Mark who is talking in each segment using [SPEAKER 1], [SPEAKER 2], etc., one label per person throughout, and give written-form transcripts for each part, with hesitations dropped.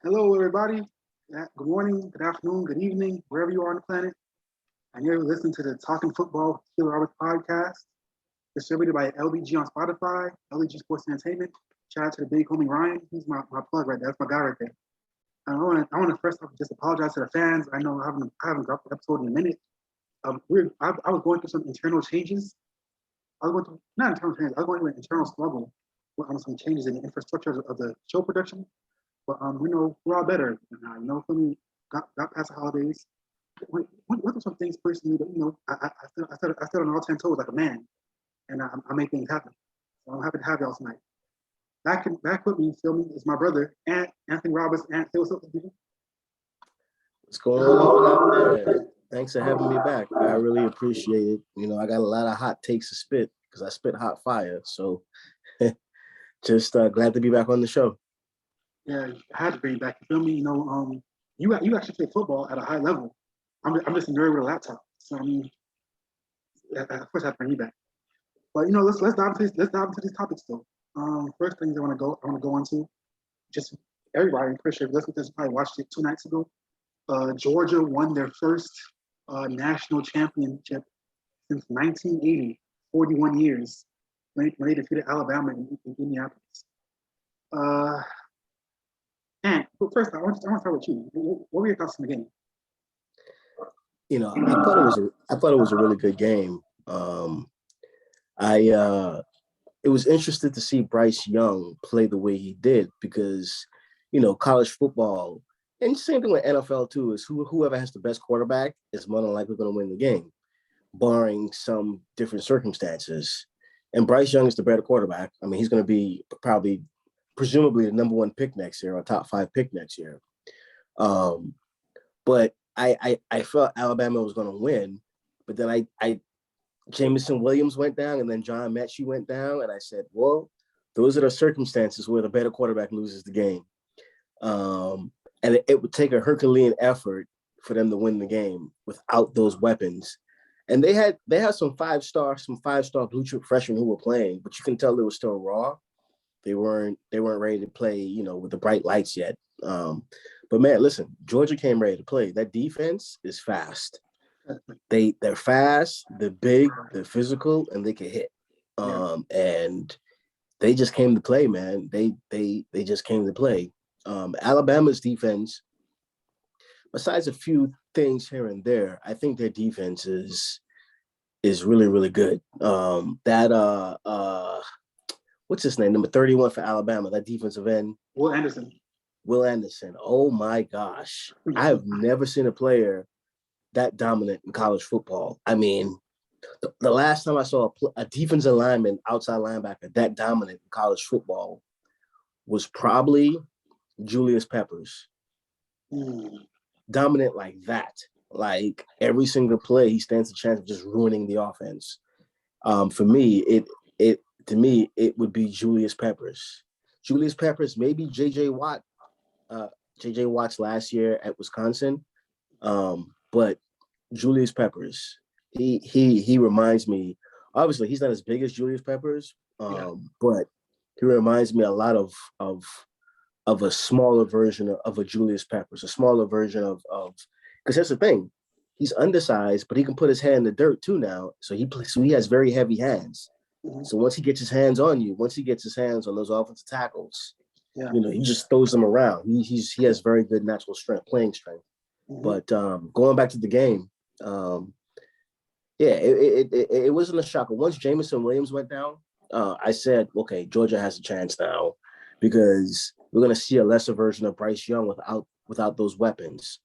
[SPEAKER 1] Hello, everybody. Good morning, good afternoon, good evening, wherever you are on the planet. And you're listening to the Talking Football Killer Roberts podcast, distributed by LBG on Spotify, LBG Sports Entertainment. Shout out to the big homie Ryan. He's my plug right there. That's my guy right there. And I want to first off just apologize to the fans. I know I haven't dropped the episode in a minute. I was going through some internal changes. I was going through not internal changes. I was going through an internal struggle with some changes in the infrastructure of the show production. But we're all better now. For me, got past the holidays. Went through some things personally that I stood on all 10 toes like a man, and I make things happen. So I'm happy to have y'all tonight. Back with me, feel me, is my brother Anthony Roberts. Ant, say what's up, people.
[SPEAKER 2] What's going on out there? Thanks for having me back. I really appreciate it. I got a lot of hot takes to spit because I spit hot fire. So just glad to be back on the show.
[SPEAKER 1] Yeah, I had to bring you back. You feel me? You actually play football at a high level. I'm just a nerd with a laptop. So of course I have to bring you back. But let's dive into these topics though. First things I want to go into, just everybody, I'm pretty sure if you listen to this, probably watched it 2 nights ago. Georgia won their first national championship since 1980, 41 years, when they defeated Alabama in Indianapolis. And first, I want to start with you. What were your thoughts on the game?
[SPEAKER 2] I thought it was a really good game. It was interesting to see Bryce Young play the way he did because, college football and same thing with NFL too is whoever has the best quarterback is more than likely going to win the game, barring some different circumstances. And Bryce Young is the better quarterback. I mean, he's going to be presumably the number 1 pick next year or top 5 pick next year. But I felt Alabama was going to win, but then Jameson Williams went down and then John Mechie went down. And I said, well, those are the circumstances where the better quarterback loses the game. And it would take a Herculean effort for them to win the game without those weapons. And they had some five-star blue chip freshmen who were playing, but you can tell they were still raw. They weren't ready to play, with the bright lights yet. But man, listen, Georgia came ready to play. That defense is fast. They're fast, they're big, they're physical, and they can hit. And they just came to play, man. They just came to play. Alabama's defense, besides a few things here and there, I think their defense is really, really good. What's his name? Number 31 for Alabama, that defensive end.
[SPEAKER 1] Will Anderson.
[SPEAKER 2] Oh my gosh. I have never seen a player that dominant in college football. I mean, the last time I saw a defensive lineman, outside linebacker, that dominant in college football was probably Julius Peppers. Dominant like that. Like every single play, he stands a chance of just ruining the offense. For me, it would be Julius Peppers. Julius Peppers, maybe J.J. Watt. J.J. Watt's last year at Wisconsin. But Julius Peppers, he reminds me, obviously he's not as big as Julius Peppers, but he reminds me a lot of a smaller version of a Julius Peppers, a smaller version of because that's the thing. He's undersized, but he can put his hand in the dirt too now. So he has very heavy hands. Mm-hmm. So once he gets his hands on you, once he gets his hands on those offensive tackles, he just throws them around. He has very good natural strength, playing strength. Mm-hmm. But going back to the game, it wasn't a shocker. Once Jameson Williams went down, I said, okay, Georgia has a chance now because we're going to see a lesser version of Bryce Young without those weapons.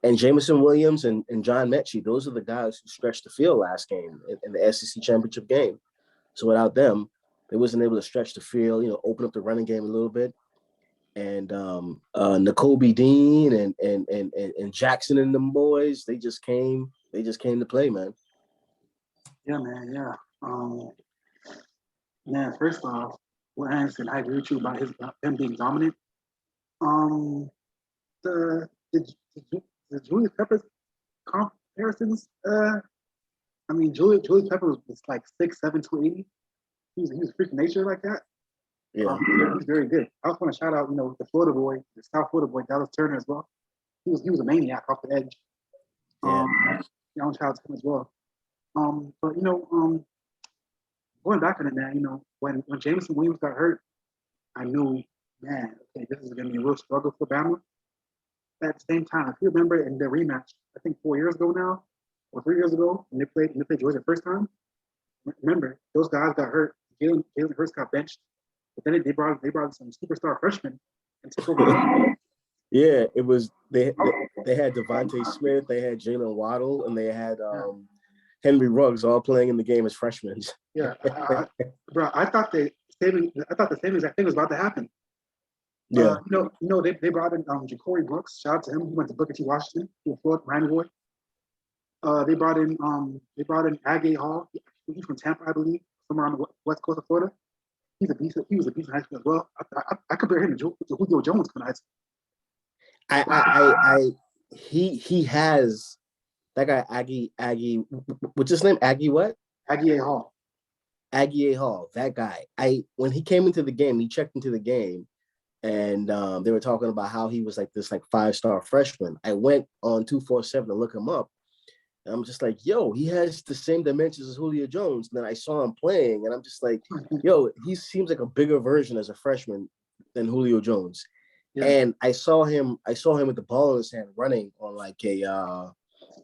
[SPEAKER 2] And Jameson Williams and John Mechie, those are the guys who stretched the field last game in the SEC championship game. So without them, they wasn't able to stretch the field, open up the running game a little bit. And N'Kobe Dean and Jackson and them boys, they just came to play, man.
[SPEAKER 1] Yeah, man. Yeah. Man, first off, Will Anderson, I agree with you about him being dominant. The Julius Peppers comparisons. Julius Peppers was like 6'7", 280. He was freaking nature like that.
[SPEAKER 2] Yeah.
[SPEAKER 1] He's very good. I also want to shout out, the Florida boy, the South Florida boy, Dallas Turner as well. He was a maniac off the edge.
[SPEAKER 2] Yeah.
[SPEAKER 1] I want to shout out to him as well. But going back on it, man, when Jameson Williams got hurt, I knew, man, okay, this is gonna be a real struggle for Bama. At the same time, if you remember in the rematch, I think 4 years ago now, or 3 years ago, when they played Georgia the first time, remember those guys got hurt. Jalen Hurts got benched, but then they brought some superstar freshmen and took over.
[SPEAKER 2] Yeah, it was they had Devontae Smith, they had Jalen Waddle, and they had Henry Ruggs all playing in the game as freshmen.
[SPEAKER 1] Yeah, bro, I thought the same exact thing was about to happen.
[SPEAKER 2] Yeah.
[SPEAKER 1] They brought in Ja'Cory Brooks. Shout out to him. He went to Booker T. Washington. He was Florida Miami boy. They brought in Agay Hall. He's from Tampa, I believe, somewhere on the west coast of Florida. He's a beast. He was a beast in high school as well. I compare him to Julio Jones in high
[SPEAKER 2] school. He has that guy Aggie. What's his name? Aggie what?
[SPEAKER 1] Aggie Hall.
[SPEAKER 2] Aggie Hall. That guy. When he came into the game, he checked into the game, and they were talking about how he was like this 5-star freshman. I went on 247 to look him up. And I'm just like, yo, he has the same dimensions as Julio Jones. And then I saw him playing, and I'm just like, yo, he seems like a bigger version as a freshman than Julio Jones. Yeah. And I saw him with the ball in his hand running on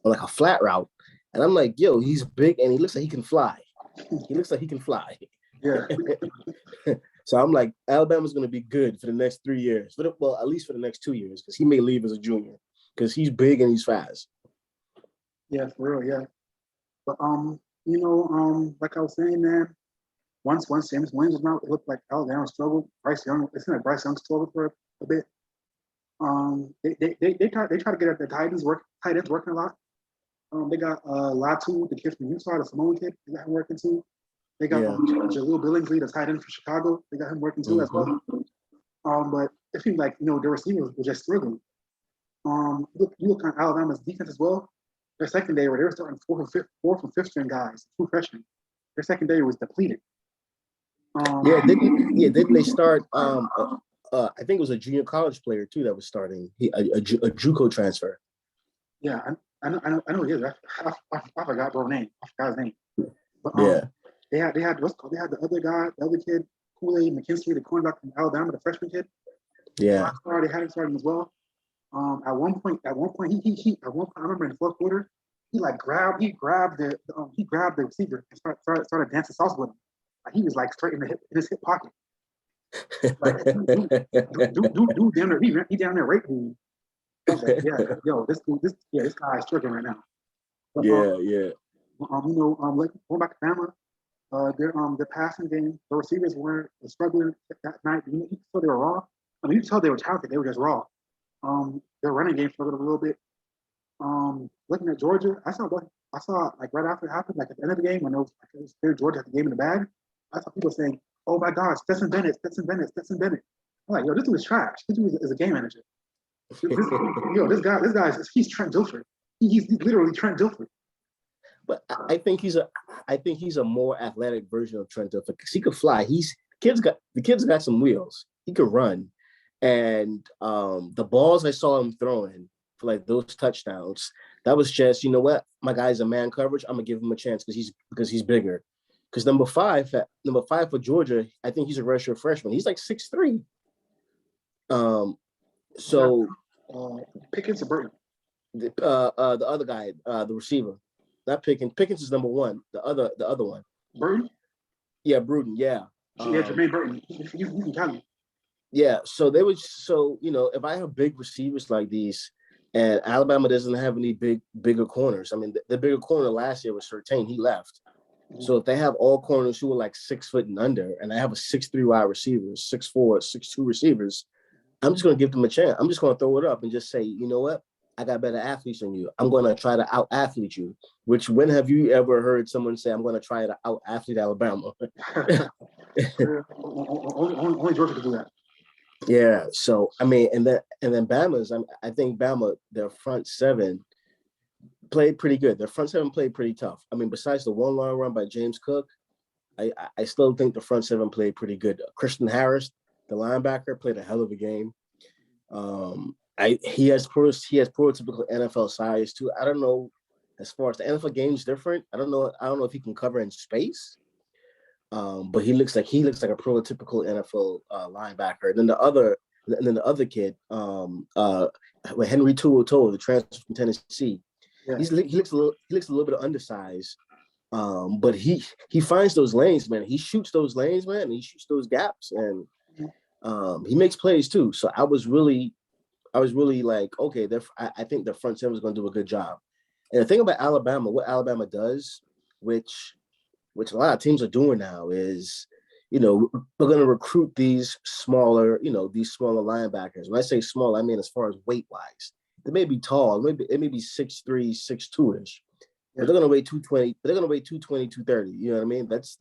[SPEAKER 2] a flat route. And I'm like, yo, he's big and he looks like he can fly.
[SPEAKER 1] Yeah.
[SPEAKER 2] So I'm like, Alabama's going to be good for the next 3 years. Well, at least for the next 2 years, because he may leave as a junior because he's big and he's fast.
[SPEAKER 1] Yeah, for real, yeah. But like I was saying, man, once James Williams was out, it looked like Alabama struggled. Bryce Young, it seemed like Bryce Young struggled for a bit. They try to get at the tight ends working a lot. They got Latu, the kid from Utah, the Samoan kid, they got him working too. They got Jaleel Billingsley, the tight end from Chicago. They got him working too as well. But it seemed like the receivers were just struggling. You look on Alabama's defense as well. Their secondary, where they were starting fourth and fifth string guys, 2 freshmen. Their secondary was depleted.
[SPEAKER 2] Didn't they start? I think it was a junior college player too that was starting. A JUCO transfer.
[SPEAKER 1] Yeah, I know he is. I forgot bro name. I forgot his name. But they had the other guy, the other kid, Kool-Aid McKinstry, the cornerback from Alabama, the freshman kid.
[SPEAKER 2] Yeah.
[SPEAKER 1] They had him starting as well. At one point, I remember in the fourth quarter, he grabbed the receiver and started dancing salsa with him. He was straight in his hip pocket. Dude down there, he down there raping me. I was like, this guy is tripping right now. But, going back to Bama, their passing game, the receivers were struggling that night. You could tell they were raw. I mean, you could tell they were talented. They were just raw. Their running game struggled a little bit. Looking at Georgia, I saw right after it happened, at the end of the game when it was Georgia had the game in the bag. I saw people saying, "Oh my God, Stetson Bennett." I'm like, yo, this dude is trash. This dude is a game manager. This guy he's Trent Dilfer. He's literally Trent Dilfer.
[SPEAKER 2] But I think he's a more athletic version of Trent Dilfer because he could fly. The kid's got some wheels. He could run. And the balls I saw him throwing for those touchdowns, that was just, you know what, my guy's a man coverage. I'm gonna give him a chance because he's bigger. Because number five for Georgia, I think he's a redshirt freshman. He's 6'3". So
[SPEAKER 1] Pickens or Burton?
[SPEAKER 2] The other guy, the receiver, not Pickens. Pickens is number one. The other one.
[SPEAKER 1] Burton?
[SPEAKER 2] Yeah, Bruton. Yeah.
[SPEAKER 1] Jermaine Burton. You can tell me.
[SPEAKER 2] Yeah, so if I have big receivers like these, and Alabama doesn't have any bigger corners. I mean, the bigger corner last year was Surtain. He left. Mm-hmm. So if they have all corners who are 6 foot and under, and I have a 6'3" wide receiver, 6'4", 6'2" receivers, I'm just going to give them a chance. I'm just going to throw it up and just say, you know what? I got better athletes than you. I'm going to try to out-athlete you. Which, when have you ever heard someone say, I'm going to try to out-athlete Alabama?
[SPEAKER 1] Only Georgia could do that.
[SPEAKER 2] Yeah. So, I mean, and then Bama's, I think Bama, their front seven played pretty good. Their front seven played pretty tough. I mean, besides the one long run by James Cook, I still think the front seven played pretty good. Christian Harris, the linebacker, played a hell of a game. He has prototypical NFL size too. I don't know, as far as the NFL game's different. I don't know if he can cover in space. But he looks like a prototypical NFL linebacker. And then the other kid, with Henry To'oTo'o, the transfer from Tennessee,
[SPEAKER 1] Yeah.
[SPEAKER 2] he looks a little bit undersized. But he finds those lanes, man. He shoots those lanes, man. And he shoots those gaps, and he makes plays too. So I was really like, okay, I think the front seven is going to do a good job. And the thing about Alabama, what Alabama does, which a lot of teams are doing now, is, we're going to recruit these smaller linebackers. When I say small, I mean as far as weight wise. They may be tall, it may be 6'3", 6'2"-ish. But they're gonna weigh 220. They're gonna weigh 220, 230. You know what I mean? That's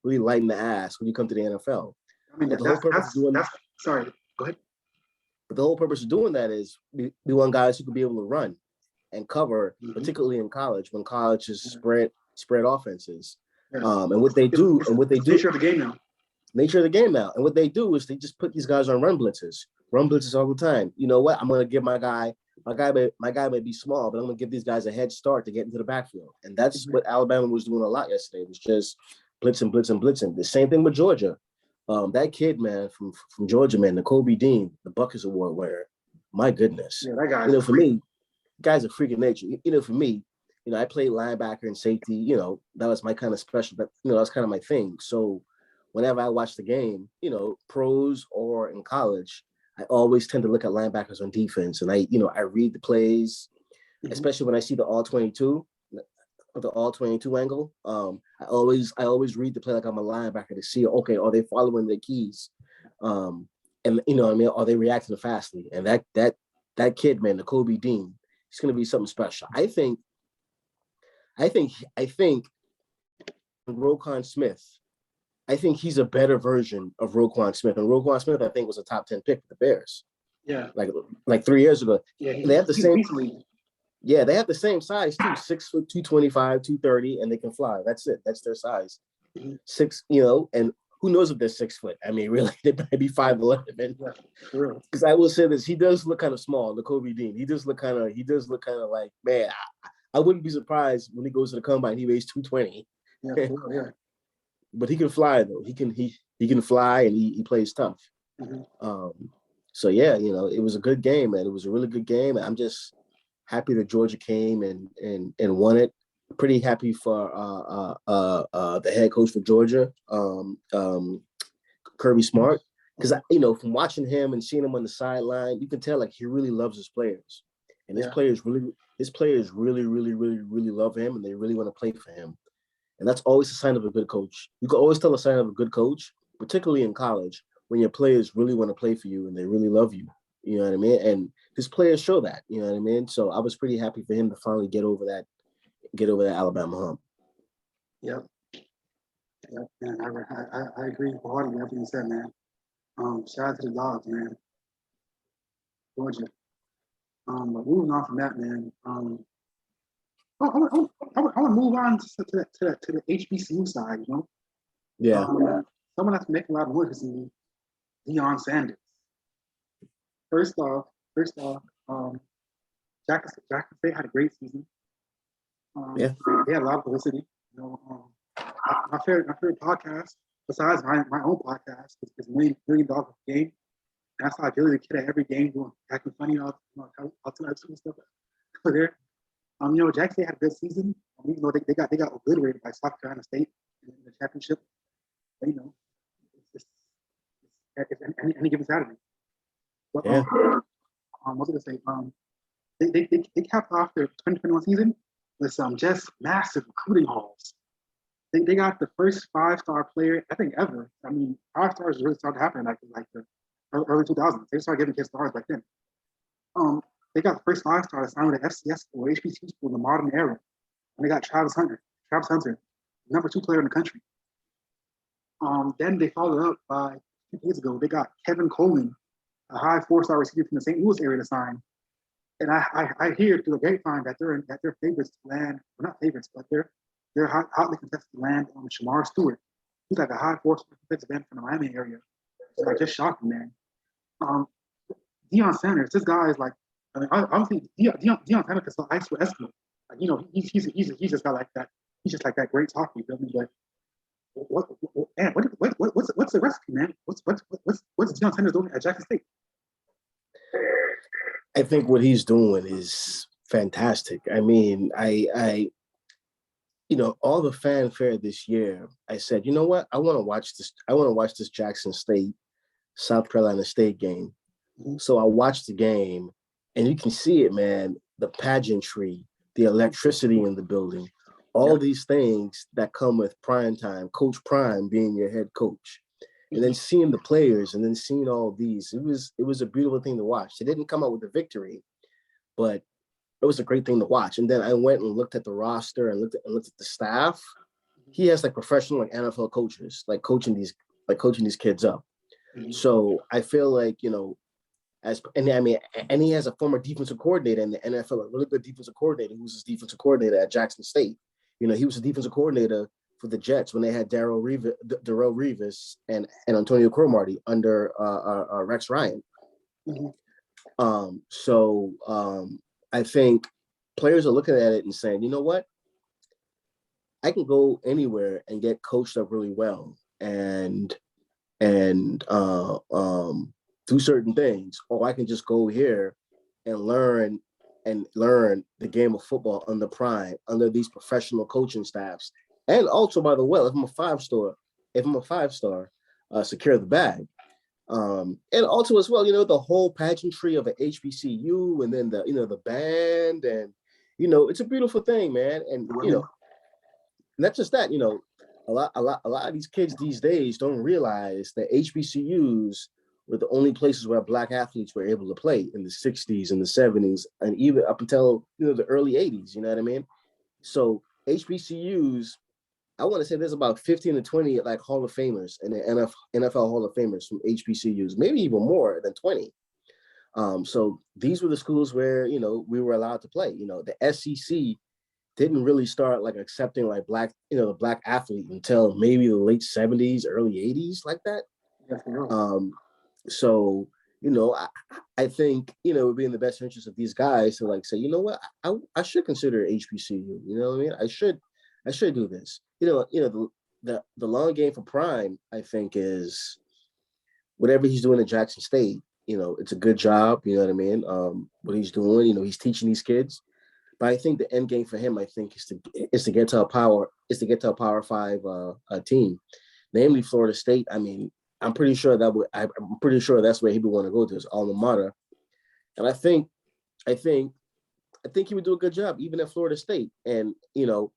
[SPEAKER 2] really light in the ass when you come to the NFL.
[SPEAKER 1] I mean,
[SPEAKER 2] But the whole purpose of doing
[SPEAKER 1] sorry. Go ahead.
[SPEAKER 2] But the whole purpose of doing that is we want guys who can be able to run and cover, particularly in college, when college is spread offenses.
[SPEAKER 1] Yeah.
[SPEAKER 2] And what they do,
[SPEAKER 1] nature of the game now.
[SPEAKER 2] Nature of the game now. And what they do is they just put these guys on run blitzes all the time. You know what? I'm gonna give my guy may be small, but I'm gonna give these guys a head start to get into the backfield. And that's what Alabama was doing a lot yesterday. It was just blitzing. The same thing with Georgia. That kid, man, from Georgia, man, the Kobe Dean, the Buckets Award winner. My goodness.
[SPEAKER 1] Yeah, that guy.
[SPEAKER 2] For me, guy's a freak of nature. For me, I played linebacker and safety. That was my kind of special. That was kind of my thing. So whenever I watch the game, pros or in college, I always tend to look at linebackers on defense, and I read the plays, especially when I see the all 22 angle. I always read the play like I'm a linebacker to see, okay, are they following their keys? And are they reacting fastly? And that kid, man, the Kobe Dean, he's gonna be something special. I think Roquan Smith. I think he's a better version of Roquan Smith. And Roquan Smith, I think, was a top 10 pick for the Bears.
[SPEAKER 1] Yeah.
[SPEAKER 2] Like 3 years ago.
[SPEAKER 1] Yeah,
[SPEAKER 2] they have the same.
[SPEAKER 1] Recently.
[SPEAKER 2] Yeah, they have the same size too. 6 foot, 225, 230, and they can fly. That's it. That's their size. 6, and who knows if they're 6 foot? I mean, really, they might be 5'11". Because I will say this, he does look kind of small, the Kobe Dean. He does look kind of like, man, I wouldn't be surprised when he goes to the combine, he weighs 220.
[SPEAKER 1] Yeah.
[SPEAKER 2] But he can fly though. He can fly, and he plays tough. So yeah, it was a good game, man. It was a really good game. I'm just happy that Georgia came and won it. Pretty happy for the head coach for Georgia, Kirby Smart, because from watching him and seeing him on the sideline, you can tell like he really loves his players, and his players really love him, and they really want to play for him. And that's always a sign of a good coach. You can always tell a sign of a good coach, particularly in college, when your players really want to play for you and they really love you. You know what I mean? And his players show that. You know what I mean? So I was pretty happy for him to finally get over that Alabama hump.
[SPEAKER 1] Yep. Man, I agree wholeheartedly with everything you said, man. Shout out to the Dogs, man. Georgia. But moving on from that, man. I want to move on to the HBCU side,
[SPEAKER 2] Yeah.
[SPEAKER 1] Someone that's making a lot of noise recently, Deion Sanders. First off, Jackson State had a great season. They had a lot of publicity. My favorite podcast, besides my own podcast, is $1 Million Game. And I saw Billy the Kid at every game doing acting funny all tonight and stuff there. Jackson State had a good season. Even though they got obliterated by South Carolina State in the championship. But, it's any given Saturday. But, what was I gonna say? They capped off their 2021 season with some just massive recruiting hauls. They got the first 5-star player I think ever. I mean, 5 stars really started happening like the early 2000s. They started giving kids stars back then. They got the first 5-star to sign with an FCS school, HBCU school in the modern era. And they got Travis Hunter, number 2 player in the country. Then they followed up by 2 days ago. They got Kevin Coleman, a high 4-star receiver from the St. Louis area to sign. And I hear through the grapevine that they're favorites to land, well, not favorites, but they're hotly contested to land on Shamar Stewart, He's like a high force defensive end from the Miami area. It's like just shocking, man. Um, Deion Sanders, this guy is like, I mean, obviously Deion Sanders is so ice with Eskimo. Like, he's just got like that. He's just like that great talker, you feel me? But what's the recipe, man? What's Deion Sanders doing at Jackson State?
[SPEAKER 2] I think what he's doing is fantastic. I mean, I all the fanfare this year, I said, you know what? I want to watch this. I want to watch this Jackson State, South Carolina State game. Mm-hmm. So I watched the game, and you can see it, man. The pageantry, the electricity in the building, all these things that come with prime time, Coach Prime being your head coach. And then seeing the players and then seeing all these, it was a beautiful thing to watch. They didn't come out with a victory, but it was a great thing to watch. And then I went and looked at the roster and looked at the staff. He has like professional like NFL coaches, like coaching these kids up. Mm-hmm. So I feel like, and he has a former defensive coordinator in the NFL, a really good defensive coordinator who was his defensive coordinator at Jackson State. He was a defensive coordinator for the Jets when they had Darrell Revis and Antonio Cromartie under Rex Ryan. Mm-hmm. I think players are looking at it and saying, you know what? I can go anywhere and get coached up really well and do certain things, or I can just go here and learn the game of football under these professional coaching staffs. And also, by the way, if I'm a five-star, secure the bag. And also as well, the whole pageantry of an HBCU and then the band and, it's a beautiful thing, man. And, not just that, a lot of these kids these days don't realize that HBCUs were the only places where Black athletes were able to play in the 60s and the 70s and even up until, the early 80s, you know what I mean? So HBCUs, I want to say there's about 15 to 20 like Hall of Famers and the NFL Hall of Famers from HBCUs, maybe even more than 20. So these were the schools where, we were allowed to play. The SEC didn't really start like accepting like Black athlete until maybe the late 70s, early 80s, like that. So, I think, it would be in the best interest of these guys to like say, you know what, I should consider HBCU. You know what I mean? I should do this. The long game for Prime, I think, is whatever he's doing at Jackson State. It's a good job. You know what I mean? What he's doing, he's teaching these kids. But I think the end game for him, I think, is to get to a Power 5 team, namely Florida State. I mean, I'm pretty sure that's where he would want to go to, his alma mater. And I think he would do a good job even at Florida State. And a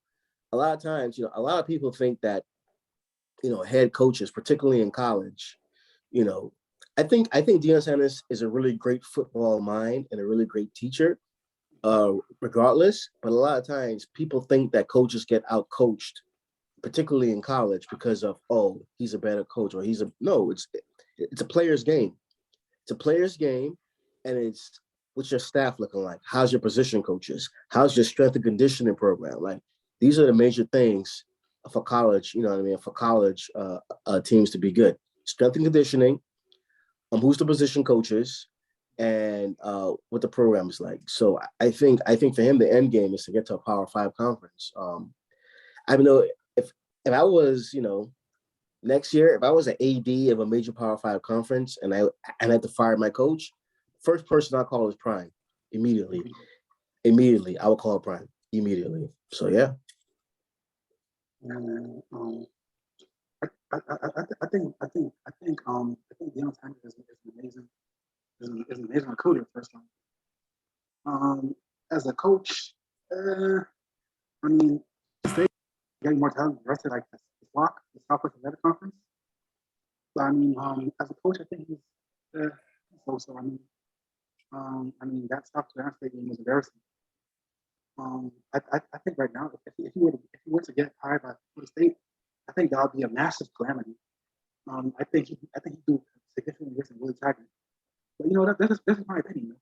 [SPEAKER 2] lot of times, a lot of people think that, head coaches, particularly in college, I think Deion Sanders is a really great football mind and a really great teacher, regardless. But a lot of times people think that coaches get out coached, particularly in college, because of, he's a better coach or it's a player's game. It's a player's game, and it's what's your staff looking like? How's your position coaches? How's your strength and conditioning program? Like, these are the major things for college, for college teams to be good. Strength and conditioning, who's the position coaches, and what the program is like. So I think for him, the end game is to get to a Power 5 conference. I know if I was, next year, if I was an AD of a major Power 5 conference and I had to fire my coach, first person I call is Prime immediately. Immediately, I would call Prime immediately. So yeah.
[SPEAKER 1] I think Deion Sanders is an amazing recruiter. First time, as a coach, I mean, straight getting more talent. The rest of like the flock, the Southwest Athletic Conference. But I mean, as a coach, I think he's so. I mean that South Carolina State game was embarrassing. I think right now, if he were to get hired by Florida State, I think that would be a massive calamity. I think he'd do significantly worse than Willie Taggart. But this is my opinion.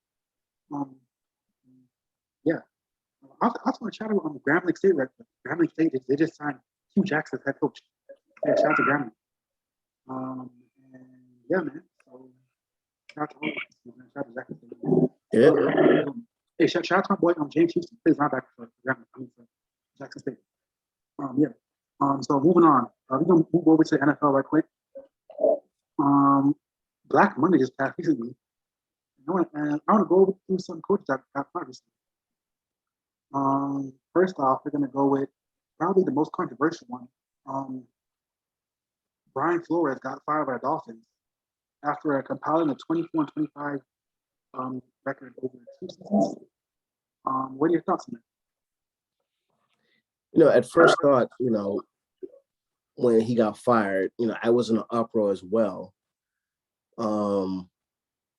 [SPEAKER 1] Yeah. I also want to chat about Grambling State. Grambling State, they just signed Hugh Jackson as head coach. Yeah, shout out to Grammy. And yeah, man. So shout out to all of us, man. Shout out to Jackson State.
[SPEAKER 2] Yeah.
[SPEAKER 1] Hey, shout out to my boy James Houston. Plays linebacker for Grammy. For Jackson State. Yeah. So moving on. We're gonna move over to the NFL right quick. Black Monday just passed recently. I want to go through some coaches that got fired recently. First off, we're gonna go with probably the most controversial one. Brian Flores got fired by the Dolphins after compiling a 24 and 25 record over 2 seasons. What are your thoughts on that?
[SPEAKER 2] At first thought, when he got fired, I was in an uproar as well.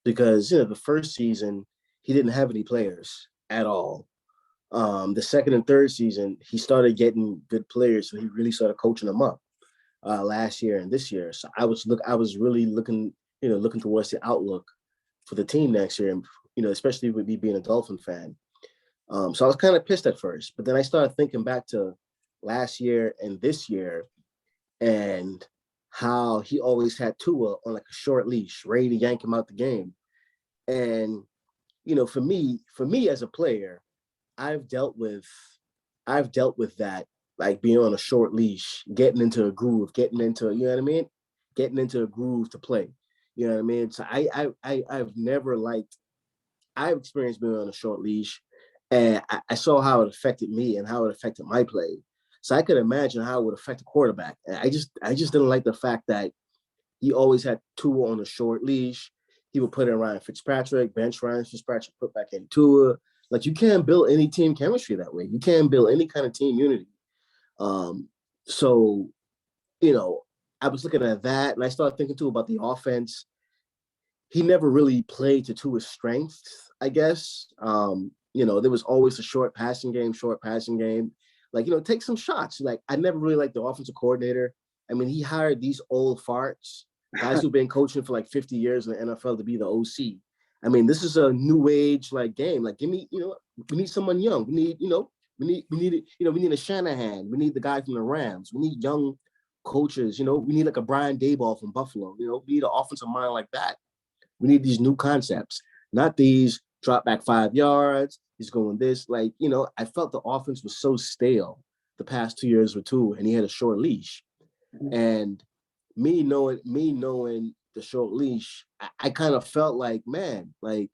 [SPEAKER 2] Because the first season he didn't have any players at all. The second and third season he started getting good players, so he really started coaching them up last year and this year. So I was really looking towards the outlook for the team next year, and especially with me being a Dolphin fan. So I was kind of pissed at first, but then I started thinking back to last year and this year, and how he always had Tua on like a short leash, ready to yank him out the game. And for me as a player, I've dealt with that, like being on a short leash, getting into a groove, getting into a groove to play. You know what I mean? So I've experienced being on a short leash, and I saw how it affected me and how it affected my play. So I could imagine how it would affect a quarterback. And I just didn't like the fact that he always had Tua on a short leash. He would put in Ryan Fitzpatrick, bench Ryan Fitzpatrick, put back in Tua. Like, you can't build any team chemistry that way. You can't build any kind of team unity. So, I was looking at that, and I started thinking too about the offense. He never really played to Tua's strengths, I guess. There was always a short passing game. Like, take some shots. Like, I never really liked the offensive coordinator. I mean, he hired these old farts, guys who've been coaching for like 50 years in the NFL, to be the OC. I mean, this is a new age like game. Like, give me, we need someone young. We need a Shanahan. We need the guy from the Rams. We need young coaches. We need like a Brian Daboll from Buffalo. We need an offensive mind like that. We need these new concepts, not these drop back 5 yards. He's going this, like, I felt the offense was so stale the past 2 years or two, and he had a short leash. And me knowing the short leash, I kind of felt like, man, like,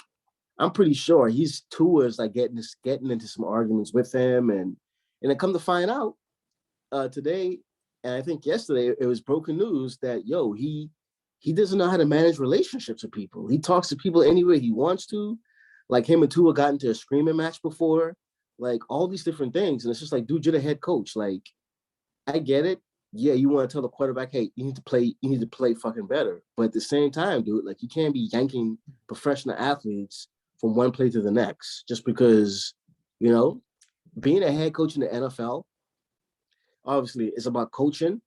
[SPEAKER 2] I'm pretty sure he's Tua's like getting into some arguments with him, and I come to find out today, and I think yesterday it was broken news that he doesn't know how to manage relationships with people. He talks to people any way he wants to. Like, him and Tua got into a screaming match before, like all these different things. And it's just like, dude, you're the head coach. Like, I get it. Yeah, you want to tell the quarterback, hey, you need to play fucking better. But at the same time, dude, like, you can't be yanking professional athletes from one play to the next just because, being a head coach in the NFL, obviously it's about coaching,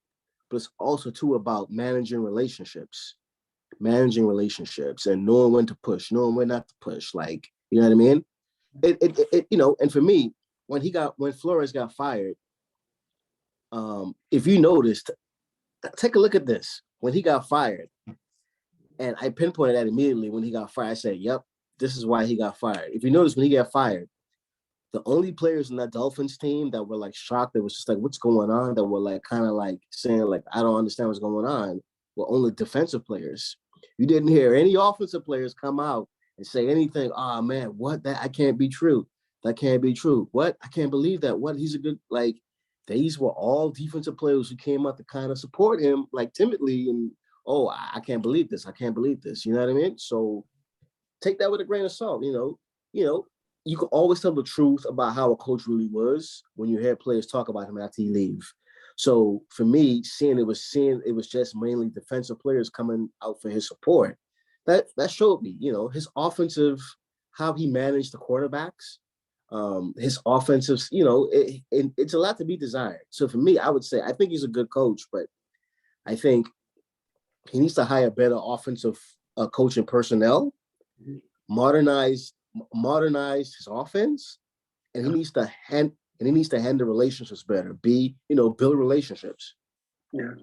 [SPEAKER 2] but it's also too about managing relationships and knowing when to push, knowing when not to push. Like, you know what I mean? And for me, when Flores got fired, if you noticed, take a look at this. When he got fired, and I pinpointed that immediately when he got fired, I said, yep, this is why he got fired. If you notice, when he got fired, the only players in that Dolphins team that were like shocked, that was just like, what's going on? That were like kind of like saying like, I don't understand what's going on, were only defensive players. You didn't hear any offensive players come out and say anything. Oh man, what? That can't be true. That can't be true. What? I can't believe that. What? He's a good, like, these were all defensive players who came out to kind of support him, like, timidly, and I can't believe this. I can't believe this. You know what I mean? So take that with a grain of salt. You can always tell the truth about how a coach really was when you hear players talk about him after he leaves. So for me, seeing it was just mainly defensive players coming out for his support. That showed me, his offensive, how he managed the quarterbacks, his offensive, it's a lot to be desired. So for me, I would say I think he's a good coach, but I think he needs to hire better offensive coaching personnel, modernize his offense, and he needs to handle relationships better. Build relationships.
[SPEAKER 1] Yeah.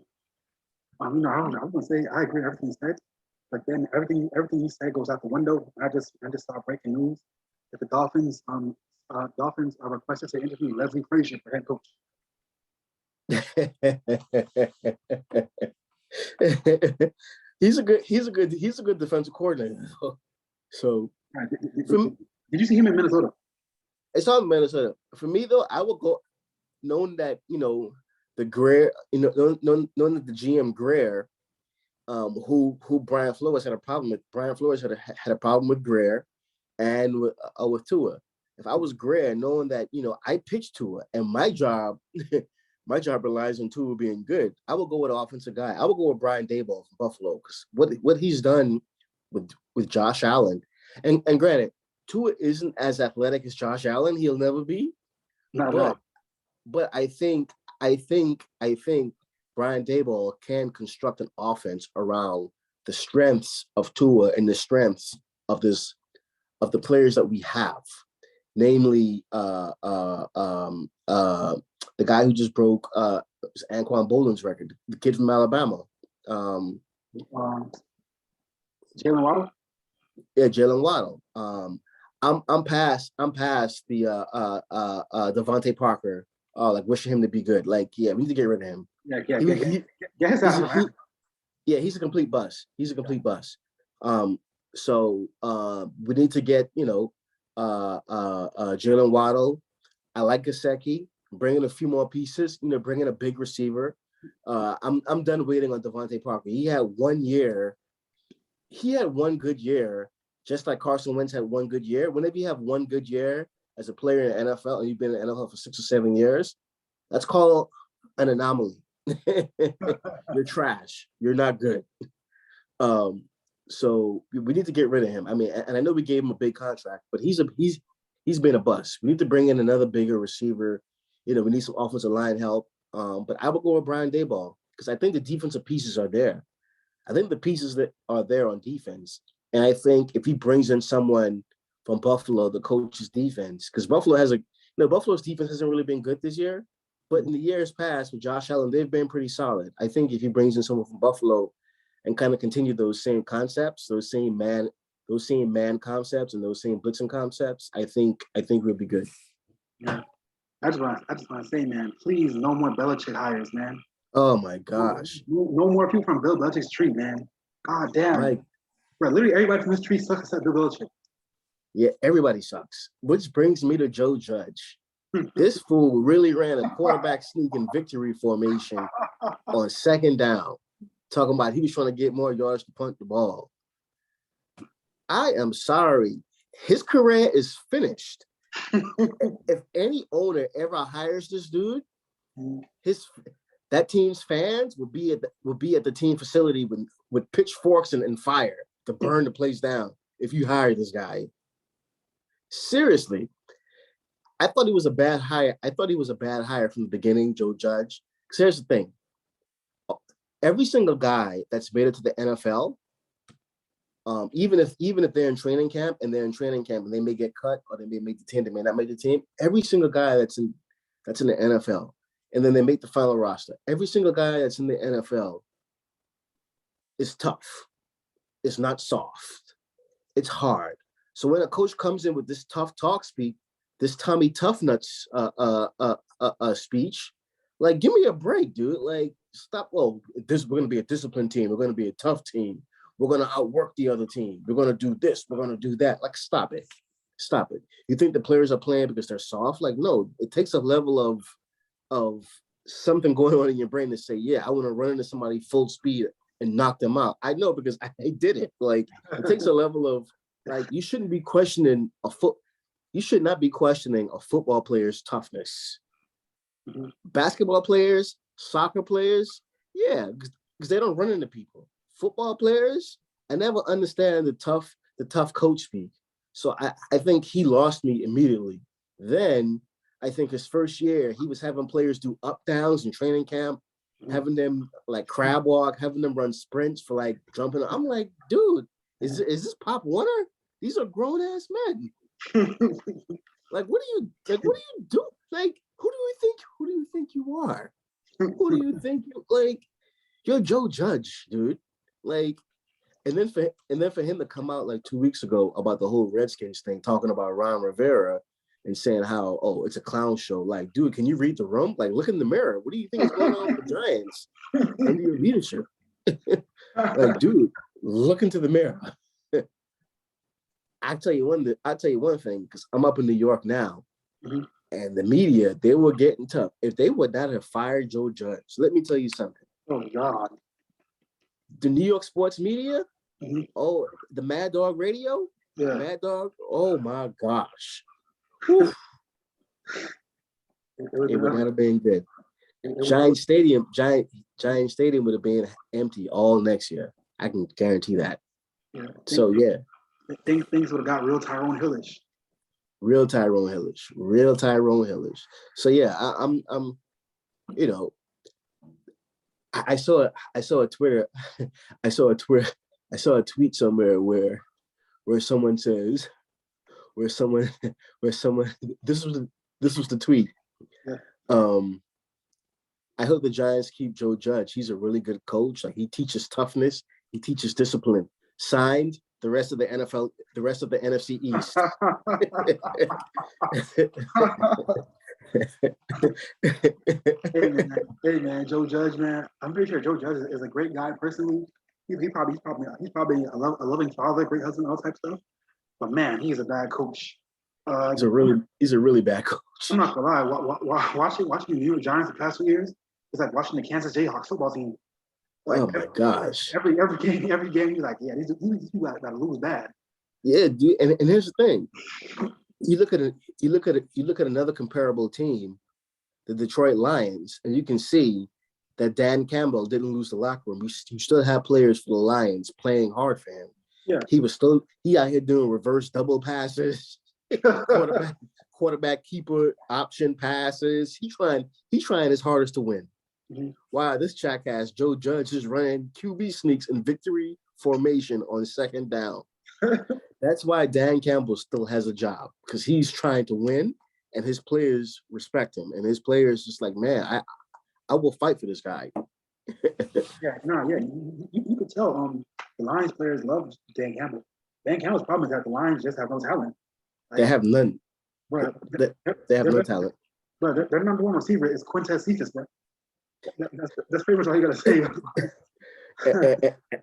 [SPEAKER 1] I was gonna say I agree with everything you said, but then everything you said goes out the window. I just saw breaking news that the Dolphins are requested to interview Leslie Frazier for head coach.
[SPEAKER 2] He's a good defensive coordinator. So
[SPEAKER 1] Right,
[SPEAKER 2] from
[SPEAKER 1] did you see him in Minnesota?
[SPEAKER 2] it's all Minnesota. For me though, I would go knowing that the Greer, knowing that the GM Greer, who Brian Flores had a problem with. Brian Flores had a problem with Greer and with Tua. If I was Greer, knowing that I pitched Tua and my job my job relies on Tua being good, I would go with an offensive guy. I would go with Brian Daboll from Buffalo because what he's done with Josh Allen, and granted, Tua isn't as athletic as Josh Allen. He'll never be,
[SPEAKER 1] Not at
[SPEAKER 2] but
[SPEAKER 1] all.
[SPEAKER 2] I think Brian Daboll can construct an offense around the strengths of Tua and the strengths of the players that we have, namely the guy who just broke Anquan Boldin's record, the kid from Alabama.
[SPEAKER 1] Um, Jalen Waddle.
[SPEAKER 2] Yeah, Jalen Waddle. I'm past the Devontae Parker. Oh, like wishing him to be good. Like, yeah, we need to get rid of him.
[SPEAKER 1] Yeah, yeah,
[SPEAKER 2] He,
[SPEAKER 1] yeah, yeah.
[SPEAKER 2] he
[SPEAKER 1] Get his
[SPEAKER 2] he's
[SPEAKER 1] ass
[SPEAKER 2] a, he,
[SPEAKER 1] around.
[SPEAKER 2] yeah, he's a complete bust. He's a complete bust. So we need to get Jalen Waddle. I like Gasecki. Bring in a few more pieces. Bring in a big receiver. I'm done waiting on Devontae Parker. He had 1 year. He had one good year, just like Carson Wentz had one good year. Whenever you have one good year as a player in the NFL and you've been in the NFL for 6 or 7 years, that's called an anomaly. You're trash. You're not good. Um, so we need to get rid of him. I mean, and I know we gave him a big contract, but he's been a bust. We need to bring in another bigger receiver. We need some offensive line help. But I would go with Brian Daboll because I think the defensive pieces are there. I think the pieces that are there on defense, and I think if he brings in someone from Buffalo, the coach's defense, because Buffalo's defense hasn't really been good this year, but in the years past with Josh Allen, they've been pretty solid. I think if he brings in someone from Buffalo and kind of continue those same concepts, those same man concepts, and those same blitzing concepts, I think we'll be good.
[SPEAKER 1] Yeah. I just want to say, man, please, no more Belichick hires, man.
[SPEAKER 2] Oh my
[SPEAKER 1] No,
[SPEAKER 2] gosh,
[SPEAKER 1] no more people from Bill Belichick's tree, man. God damn.
[SPEAKER 2] like
[SPEAKER 1] Bro, literally everybody from this tree sucks except Bill Belichick.
[SPEAKER 2] yeah, everybody sucks. Which brings me to Joe Judge. This fool really ran a quarterback sneak and victory formation on second down, talking about he was trying to get more yards to punt the ball. I am sorry. His career is finished. If any owner ever hires this dude, that team's fans will be at the team facility with pitchforks and fire to burn the place down if you hire this guy. Seriously, I thought he was a bad hire. I thought he was a bad hire from the beginning, Joe Judge. Because here's the thing: every single guy that's made it to the NFL, even if they're in training camp and they may get cut or they may make the team, they may not make the team. Every single guy that's in the NFL, and then they make the final roster. Every single guy that's in the NFL is tough. It's not soft. It's hard. So when a coach comes in with this tough talk speak, this Tommy Toughnuts speech, like give me a break, dude. Like stop. Well, we're gonna be a disciplined team. We're gonna be a tough team. We're gonna outwork the other team. We're gonna do this. We're gonna do that. Like stop it. Stop it. You think the players are playing because they're soft? Like no. It takes a level of something going on in your brain to say, yeah, I want to run into somebody full speed and knock them out. I know because I did it. Like it takes a level of like you shouldn't be questioning you should not be questioning a football player's toughness. Mm-hmm. Basketball players, soccer players, yeah, because they don't run into people. Football players, I never understand the tough coach speak. So I think he lost me immediately. Then I think his first year, he was having players do up downs in training camp, having them like crab walk, having them run sprints for like jumping. I'm like, dude, is this Pop Warner? These are grown ass men. Like, what do you do? Like, who do you think you are? Who do you think you like? You're Joe Judge, dude. Like, and then for him to come out like 2 weeks ago about the whole Redskins thing, talking about Ron Rivera and saying how, oh, it's a clown show. Like, dude, can you read the room? Like, look in the mirror. What do you think is going on with the Giants under your leadership? Like, dude, look into the mirror. I tell you one thing, because I'm up in New York now,
[SPEAKER 1] Mm-hmm.
[SPEAKER 2] and the media, they were getting tough. If they would not have fired Joe Judge, let me tell you something.
[SPEAKER 1] Oh God.
[SPEAKER 2] The New York sports media,
[SPEAKER 1] Mm-hmm.
[SPEAKER 2] oh, the Mad Dog Radio,
[SPEAKER 1] Yeah.
[SPEAKER 2] Mad Dog, oh my gosh. Whew. It would not have been good. Giant Stadium would have been empty all next year. I can guarantee that.
[SPEAKER 1] Yeah.
[SPEAKER 2] So yeah.
[SPEAKER 1] Things would have got real Tyrone Hillish.
[SPEAKER 2] Real Tyrone Hillish. So yeah, I'm you know, I saw a Twitter, I saw a tweet somewhere where someone says, this was the tweet.
[SPEAKER 1] Yeah.
[SPEAKER 2] I hope the Giants keep Joe Judge. He's a really good coach. Like, he teaches toughness, he teaches discipline. Signed, the rest of the NFC East.
[SPEAKER 1] Hey man, Joe Judge, man. I'm pretty sure Joe Judge is a great guy personally. He's probably a loving father, great husband, all type stuff. But man, he's a bad coach.
[SPEAKER 2] He's a really bad coach.
[SPEAKER 1] I'm not gonna lie. Watching the New York Giants the past few years, it's like watching the Kansas Jayhawks football team. Like,
[SPEAKER 2] oh my gosh!
[SPEAKER 1] Every game, you're like, yeah, these people gotta lose bad.
[SPEAKER 2] Yeah, dude. And here's the thing: you look at another comparable team, the Detroit Lions, and you can see that Dan Campbell didn't lose the locker room. You still have players for the Lions playing hard for him.
[SPEAKER 1] Yeah,
[SPEAKER 2] he out here doing reverse double passes, quarterback keeper option passes. He's trying his hardest to win.
[SPEAKER 1] Mm-hmm.
[SPEAKER 2] Wow, this jackass Joe Judge is running QB sneaks in victory formation on second down. That's why Dan Campbell still has a job, because he's trying to win, and his players respect him, and his players just like, man, I will fight for this guy.
[SPEAKER 1] You could tell the Lions players love Dan Campbell. Dan Campbell's problem is that the Lions just have no talent.
[SPEAKER 2] Like, they have none.
[SPEAKER 1] Bro,
[SPEAKER 2] they have no talent.
[SPEAKER 1] Bro, their number one receiver is Quintez Cephas, bro. That's pretty much all you gotta say.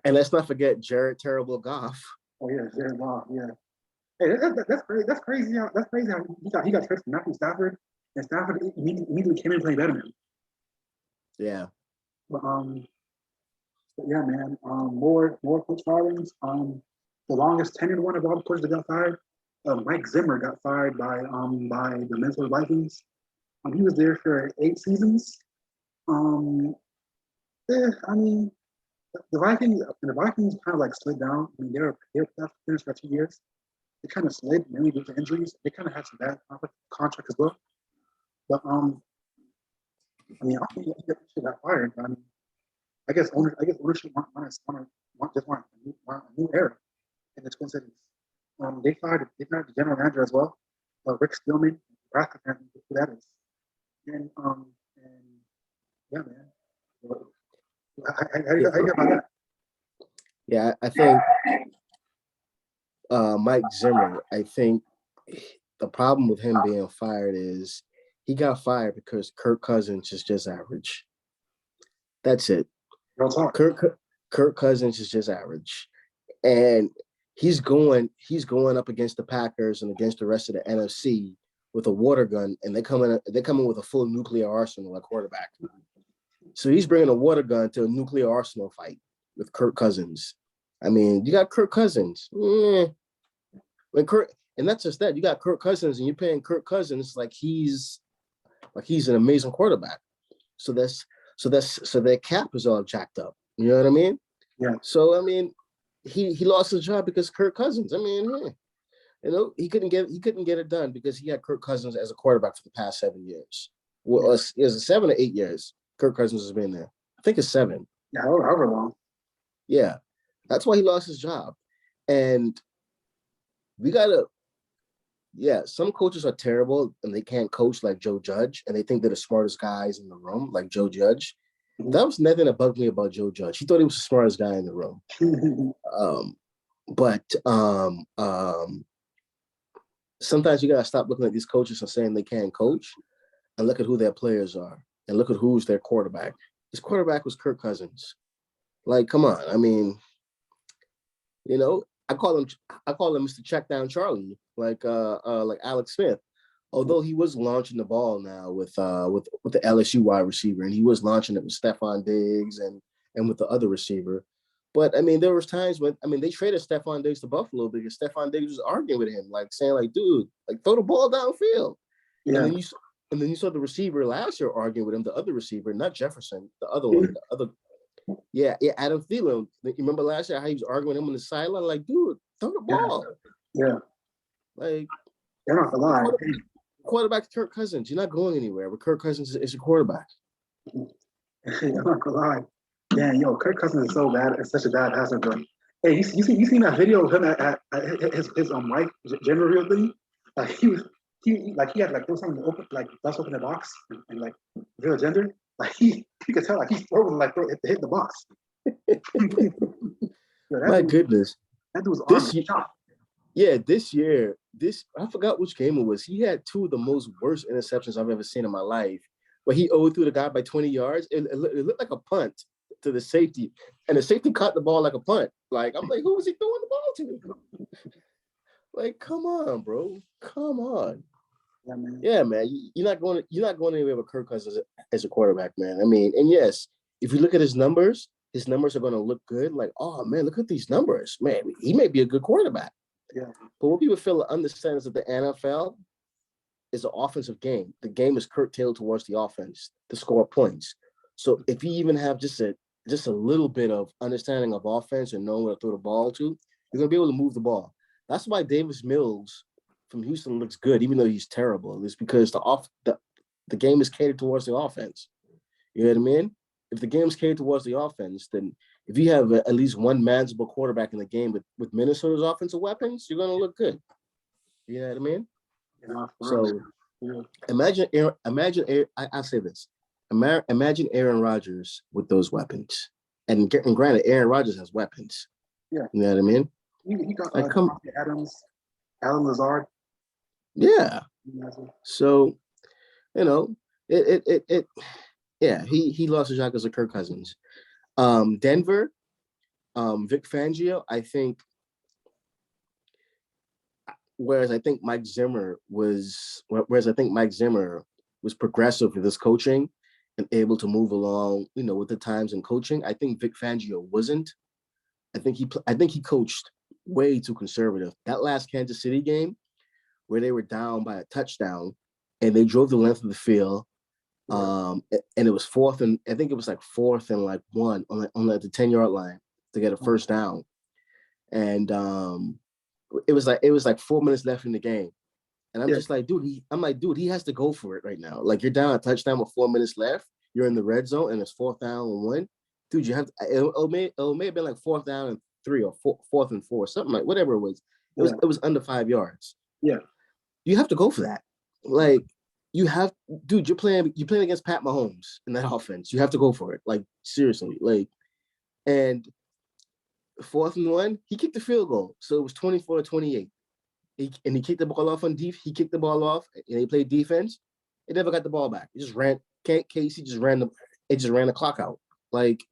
[SPEAKER 2] and let's not forget Jared Terrible Goff.
[SPEAKER 1] Oh yeah, Jared Goff. Yeah. Hey, that's crazy. That's crazy. That's crazy how he got traded from Matthew Stafford, and Stafford immediately came in playing better than him.
[SPEAKER 2] Yeah.
[SPEAKER 1] But yeah, man. More coach firings. The longest tenured one of all the coaches that got fired. Mike Zimmer got fired by the Minnesota Vikings. He was there for 8 seasons. Yeah, I mean, the Vikings kind of like slid down. I mean, they were finished for 2 years. They kind of slid mainly due to injuries. They kind of had some bad contract as well. But I mean, I think he got fired. I mean, I guess ownership want a new era in the Twin Cities. They fired the general manager as well, Rick Spielman, Nebraska fan, who that is. And yeah, man. How do you feel about that?
[SPEAKER 2] Yeah, I think Mike Zimmer, I think the problem with him being fired is he got fired because Kirk Cousins is just average. That's it. Kirk Cousins is just average. And he's going up against the Packers and against the rest of the NFC with a water gun, and they're coming with a full nuclear arsenal at quarterback. So he's bringing a water gun to a nuclear arsenal fight with Kirk Cousins. I mean, you got Kirk Cousins. And that's just that. You got Kirk Cousins, and you're paying Kirk Cousins like he's an amazing quarterback. So their cap is all jacked up. You know what I mean?
[SPEAKER 1] Yeah.
[SPEAKER 2] So I mean, he lost his job because Kirk Cousins. I mean, he couldn't get it done because he had Kirk Cousins as a quarterback for the past 7 years. Well, is it 7 or 8 years? Kirk Cousins has been there. I think it's 7.
[SPEAKER 1] Yeah, however long.
[SPEAKER 2] Yeah, that's why he lost his job. And we gotta. Yeah, some coaches are terrible and they can't coach like Joe Judge, and they think they're the smartest guys in the room, like Joe Judge. That was nothing that bugged me about Joe Judge. He thought he was the smartest guy in the room. Um, but sometimes you gotta stop looking at these coaches and saying they can't coach, and look at who their players are, and look at who's their quarterback. His quarterback was Kirk Cousins. Like, come on. I mean, you know, I call him Mr. Check Down Charlie, like Alex Smith. Although he was launching the ball now with the LSU wide receiver, and he was launching it with Stephon Diggs and with the other receiver. But I mean, there was times when they traded Stephon Diggs to Buffalo because Stephon Diggs was arguing with him, like saying, like, dude, like throw the ball downfield. And
[SPEAKER 1] Yeah.
[SPEAKER 2] then you saw the receiver last year arguing with him, the other receiver, not Jefferson, the other one, the other. Yeah, Adam Thielen. You remember last year how he was arguing with him on the sideline? Like, dude, throw the
[SPEAKER 1] Yeah.
[SPEAKER 2] ball.
[SPEAKER 1] Yeah.
[SPEAKER 2] Like,
[SPEAKER 1] They're not gonna lie.
[SPEAKER 2] quarterback Kirk Cousins. You're not going anywhere, but Kirk Cousins is your quarterback.
[SPEAKER 1] I'm not gonna lie. Damn, yo, Kirk Cousins is so bad. It's such a bad passer, bro. Hey, you seen that video of him at his wife gender reveal thing? Like he had like there was something to open like bust open the box and like reveal gender. Like you could tell like he's throwing like hit the box. Yo,
[SPEAKER 2] My goodness.
[SPEAKER 1] that dude's arm
[SPEAKER 2] This
[SPEAKER 1] is
[SPEAKER 2] year,
[SPEAKER 1] chopped.
[SPEAKER 2] yeah, I forgot which game it was. He had two of the most worst interceptions I've ever seen in my life. Where he overthrew the guy by 20 yards. It looked like a punt to the safety, and the safety caught the ball like a punt. Like, I'm like, who was he throwing the ball to? Like, come on, bro, come on.
[SPEAKER 1] Yeah, man.
[SPEAKER 2] Yeah, man, you're not going anywhere with Kirk Cousins as a quarterback, man. I mean, and yes, if you look at his numbers are going to look good. Like, oh man, look at these numbers, man. He may be a good quarterback.
[SPEAKER 1] Yeah.
[SPEAKER 2] But what people fail to understand is that the NFL is an offensive game. The game is curtailed towards the offense to score points. So if you even have just a little bit of understanding of offense and knowing where to throw the ball to, you're gonna be able to move the ball. That's why Davis Mills from Houston looks good, even though he's terrible. It's because the game is catered towards the offense. You know what I mean? If the game is catered towards the offense, then if you have at least one manageable quarterback in the game with Minnesota's offensive weapons, you're gonna look good. You know what I mean? So
[SPEAKER 1] Yeah.
[SPEAKER 2] I say this. Imagine Aaron Rodgers with those weapons. And granted, Aaron Rodgers has weapons.
[SPEAKER 1] Yeah.
[SPEAKER 2] You know what I mean?
[SPEAKER 1] He got
[SPEAKER 2] Like,
[SPEAKER 1] Adams, Alan Lazard.
[SPEAKER 2] yeah. So, he lost his job because of Kirk Cousins. Denver, Vic Fangio, I think. Whereas I think Mike Zimmer was progressive with his coaching and able to move along, with the times in coaching. I think Vic Fangio wasn't. I think he coached way too conservative. That last Kansas City game where they were down by a touchdown and they drove the length of the field. And it was fourth and like one on the 10-yard line to get a first down. And it was like 4 minutes left in the game. And I'm just like, dude, he has to go for it right now. Like, you're down a touchdown with 4 minutes left. You're in the red zone and it's fourth down and one. Dude, you have to, it may have been like fourth down and 3 or fourth and 4, something like whatever it was. It was under 5 yards.
[SPEAKER 1] Yeah.
[SPEAKER 2] You have to go for that. Like, you're playing against Pat Mahomes in that offense. You have to go for it. Like, seriously. Like, and fourth and 1, he kicked the field goal. So it was 24-28. He kicked the ball off on deep. He kicked the ball off, and they played defense. It never got the ball back. It just ran. Casey just ran the clock out. Like,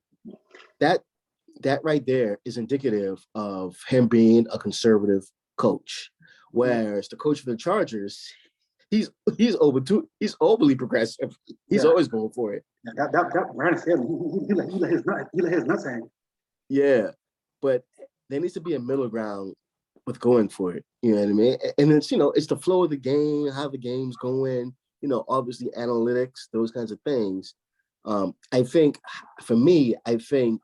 [SPEAKER 2] that right there is indicative of him being a conservative coach. Whereas the coach for the Chargers, he's overly progressive. He's always going for it.
[SPEAKER 1] That Brandon Staley, he let his nuts hang.
[SPEAKER 2] Yeah, but there needs to be a middle ground with going for it. You know what I mean? And it's it's the flow of the game, how the game's going. Obviously analytics, those kinds of things. I think for me, the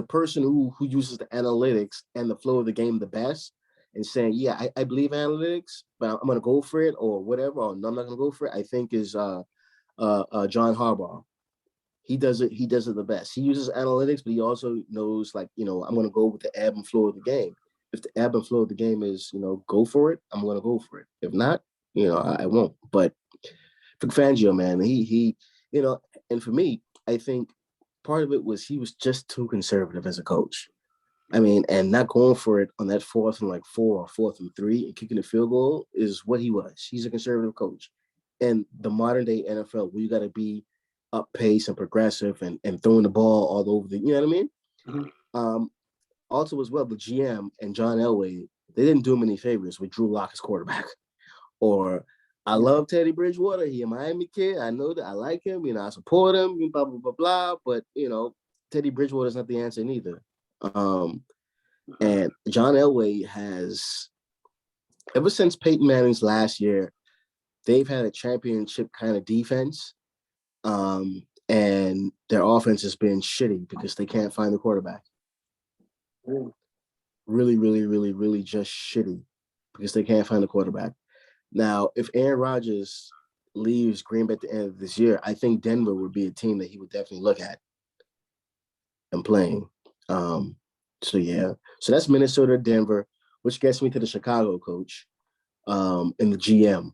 [SPEAKER 2] person who uses the analytics and the flow of the game the best and saying, yeah, I believe analytics, but I'm gonna go for it or whatever, or no, I'm not gonna go for it, I think is John Harbaugh. He does it the best. He uses analytics, but he also knows, like, I'm gonna go with the ebb and flow of the game. If the ebb and flow of the game is, go for it, I'm gonna go for it. If not, I won't. But for Fangio, man, he and for me, I think part of it was he was just too conservative as a coach. I mean, and not going for it on that 4th and 4 or 4th and 3 and kicking the field goal is what he was. He's a conservative coach. And the modern day NFL, where you got to be up pace and progressive and throwing the ball all over the, you know what I mean?
[SPEAKER 1] Mm-hmm.
[SPEAKER 2] Also, as well, the GM and John Elway, they didn't do him any favors with Drew Lock as quarterback. Or I love Teddy Bridgewater. He a Miami kid. I know that I like him. You know, I support him. Blah blah blah blah. But you know, Teddy Bridgewater is not the answer neither. And John Elway has, ever since Peyton Manning's last year, they've had a championship kind of defense. And their offense has been shitty because they can't find the quarterback. Really, really, really, really just shitty because they can't find the quarterback. Now, if Aaron Rodgers leaves Green Bay at the end of this year, I think Denver would be a team that he would definitely look at and playing. So yeah, so that's Minnesota, Denver, which gets me to the Chicago coach and the GM.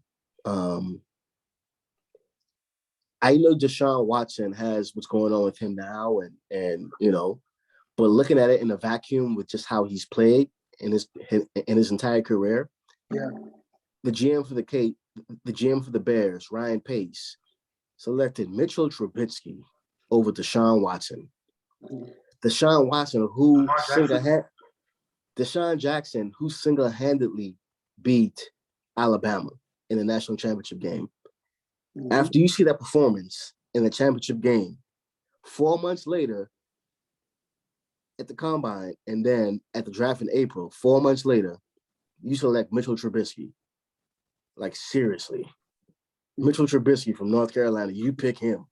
[SPEAKER 2] I know Deshaun Watson has what's going on with him now, and you know, but looking at it in a vacuum with just how he's played in his entire career,
[SPEAKER 1] yeah,
[SPEAKER 2] the GM for the GM for the Bears, Ryan Pace, selected Mitchell Trubisky over Deshaun Watson. Deshaun Watson, who Deshaun Jackson, who single-handedly beat Alabama in the national championship game. Mm-hmm. After you see that performance in the championship game, 4 months later at the combine, and then at the draft in April, 4 months later, you select Mitchell Trubisky. Like, seriously. Mitchell Trubisky from North Carolina, you pick him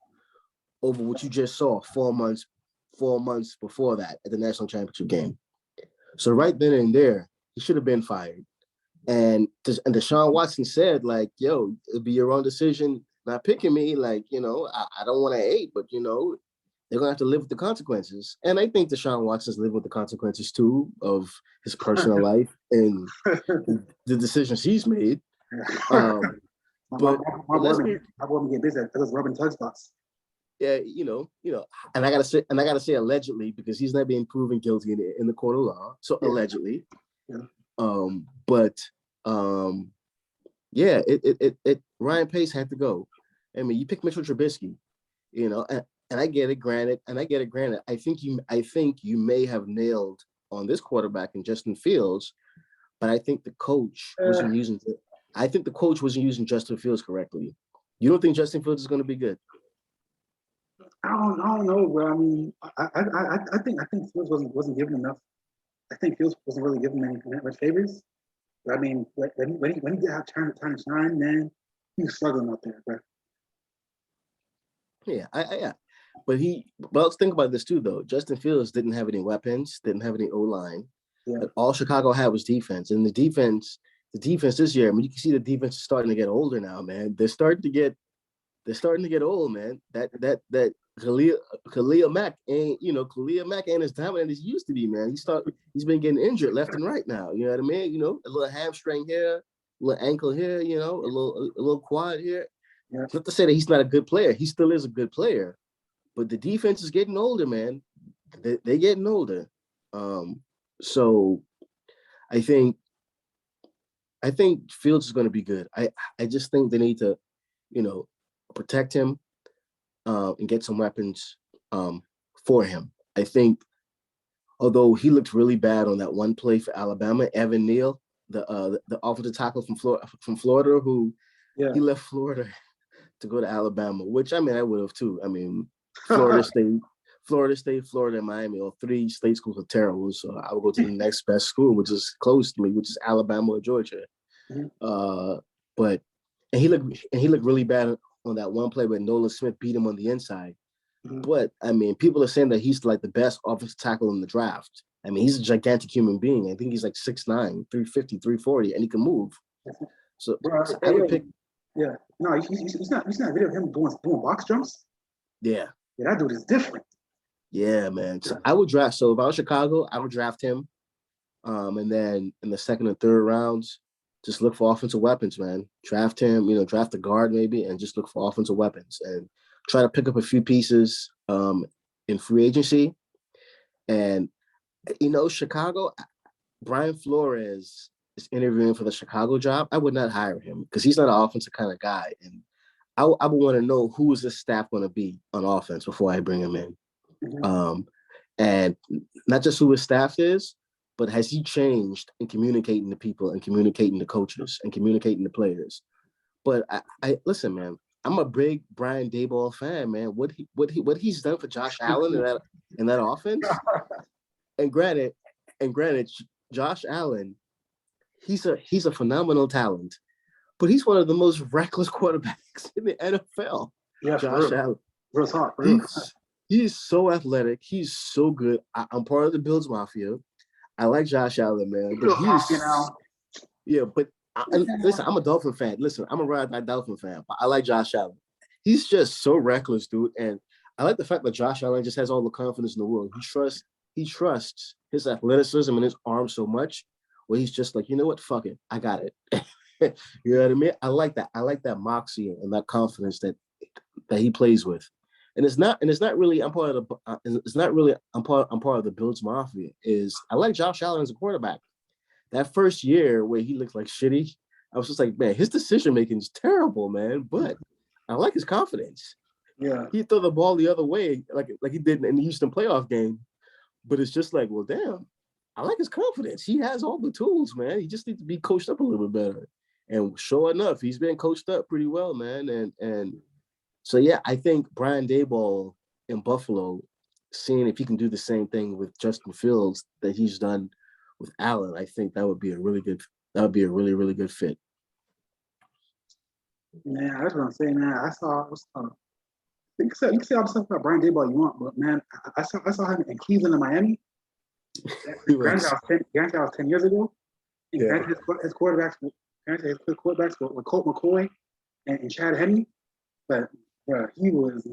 [SPEAKER 2] over what you just saw 4 months before that at the national championship game. So right then and there, he should have been fired. And Deshaun Watson said, like, yo, it'd be your own decision not picking me. Like, you know, I don't want to hate, but, you know, they're going to have to live with the consequences. And I think Deshaun Watson's living with the consequences, too, of his personal life and the decisions he's made. But let's be,
[SPEAKER 1] I wouldn't get busy because rubbing tug spots.
[SPEAKER 2] Yeah, you know, and I gotta say allegedly because he's not being proven guilty in the court of law. So yeah. Allegedly, yeah. Yeah, it Ryan Pace had to go. I mean, you pick Mitchell Trubisky, you know, and I get it. Granted, I think you may have nailed on this quarterback in Justin Fields, but I think the coach wasn't using. I think the coach wasn't using Justin Fields correctly. You don't think Justin Fields is going to be good?
[SPEAKER 1] I don't know, bro. I mean, I think Fields wasn't given enough. I think Fields wasn't really given many much favors. But I mean, when he did have time to shine, man, he was struggling out there, bro.
[SPEAKER 2] Yeah, but let's think about this too, though. Justin Fields didn't have any weapons, didn't have any O-line. Yeah. All Chicago had was defense, and the defense this year. I mean, you can see the defense is starting to get older now, man. They're starting to get old, man. That Khalil Mack ain't as dominant as he used to be, man. He's been getting injured left and right now. You know what I mean? You know, a little hamstring here, a little ankle here, you know, a little quad here. Yeah. Not to say that he's not a good player. He still is a good player. But the defense is getting older, man. They're getting older. So I think Fields is going to be good. I just think they need to, you know, protect him and get some weapons for him. I think, although he looked really bad on that one play for Alabama, Evan Neal, the offensive tackle from Florida, who he left Florida to go to Alabama, which I mean I would have too. I mean, Florida State, Florida, and Miami, all three state schools are terrible. So I would go to the next best school, which is close to me, which is Alabama or Georgia. Mm-hmm. But he looked really bad on that one play where Nolan Smith beat him on the inside. Mm-hmm. But I mean, people are saying that he's like the best offensive tackle in the draft. I mean, he's a gigantic human being. I think he's like 6'9", 350, 340, and he can move. So, so I would pick.
[SPEAKER 1] Yeah, no, he's not a video of him doing box jumps.
[SPEAKER 2] Yeah,
[SPEAKER 1] that dude is different.
[SPEAKER 2] Yeah, man. So I would draft. So if I was Chicago, I would draft him. And then in the second and third rounds, just look for offensive weapons, man. Draft him, you know, draft a guard maybe, and just look for offensive weapons and try to pick up a few pieces in free agency. And, Chicago, Brian Flores is interviewing for the Chicago job. I would not hire him because he's not an offensive kind of guy. And I would want to know who is this staff going to be on offense before I bring him in.
[SPEAKER 1] Mm-hmm.
[SPEAKER 2] And not just who his staff is, but has he changed in communicating to people and communicating to coaches and communicating to players? But I listen, man. I'm a big Brian Daboll fan, man. What he's done for Josh Allen in that offense. And granted, Josh Allen, he's a phenomenal talent, but he's one of the most reckless quarterbacks in the NFL.
[SPEAKER 1] Yeah,
[SPEAKER 2] Josh Allen.
[SPEAKER 1] Real talk, real.
[SPEAKER 2] He's so athletic. He's so good. I'm part of the Bills Mafia. I like Josh Allen, man. But listen, I'm a Dolphin fan. Listen, I'm a ride Dolphin fan, but I like Josh Allen. He's just so reckless, dude. And I like the fact that Josh Allen just has all the confidence in the world. He trusts his athleticism and his arm so much where he's just like, you know what? Fuck it. I got it. You know what I mean? I like that. I like that moxie and that confidence that he plays with. And it's not really I'm part of the Bills Mafia. I like Josh Allen as a quarterback. That first year where he looked like shitty, I was just like, man, his decision making is terrible, man. But I like his confidence.
[SPEAKER 1] Yeah,
[SPEAKER 2] He threw the ball the other way, like he did in the Houston playoff game. But it's just like, well, damn, I like his confidence. He has all the tools, man. He just needs to be coached up a little bit better. And sure enough, he's been coached up pretty well, man. And so yeah, I think Brian Daboll in Buffalo, seeing if he can do the same thing with Justin Fields that he's done with Allen, I think that would be a really, really good fit.
[SPEAKER 1] Yeah, that's what I'm saying, man. You can say all the stuff about Brian Daboll you want, but man, I saw him in Cleveland and Miami. Granted, I was 10 years ago. And
[SPEAKER 2] Yeah.
[SPEAKER 1] granted, his quarterbacks were Colt McCoy and Chad Henne, but he was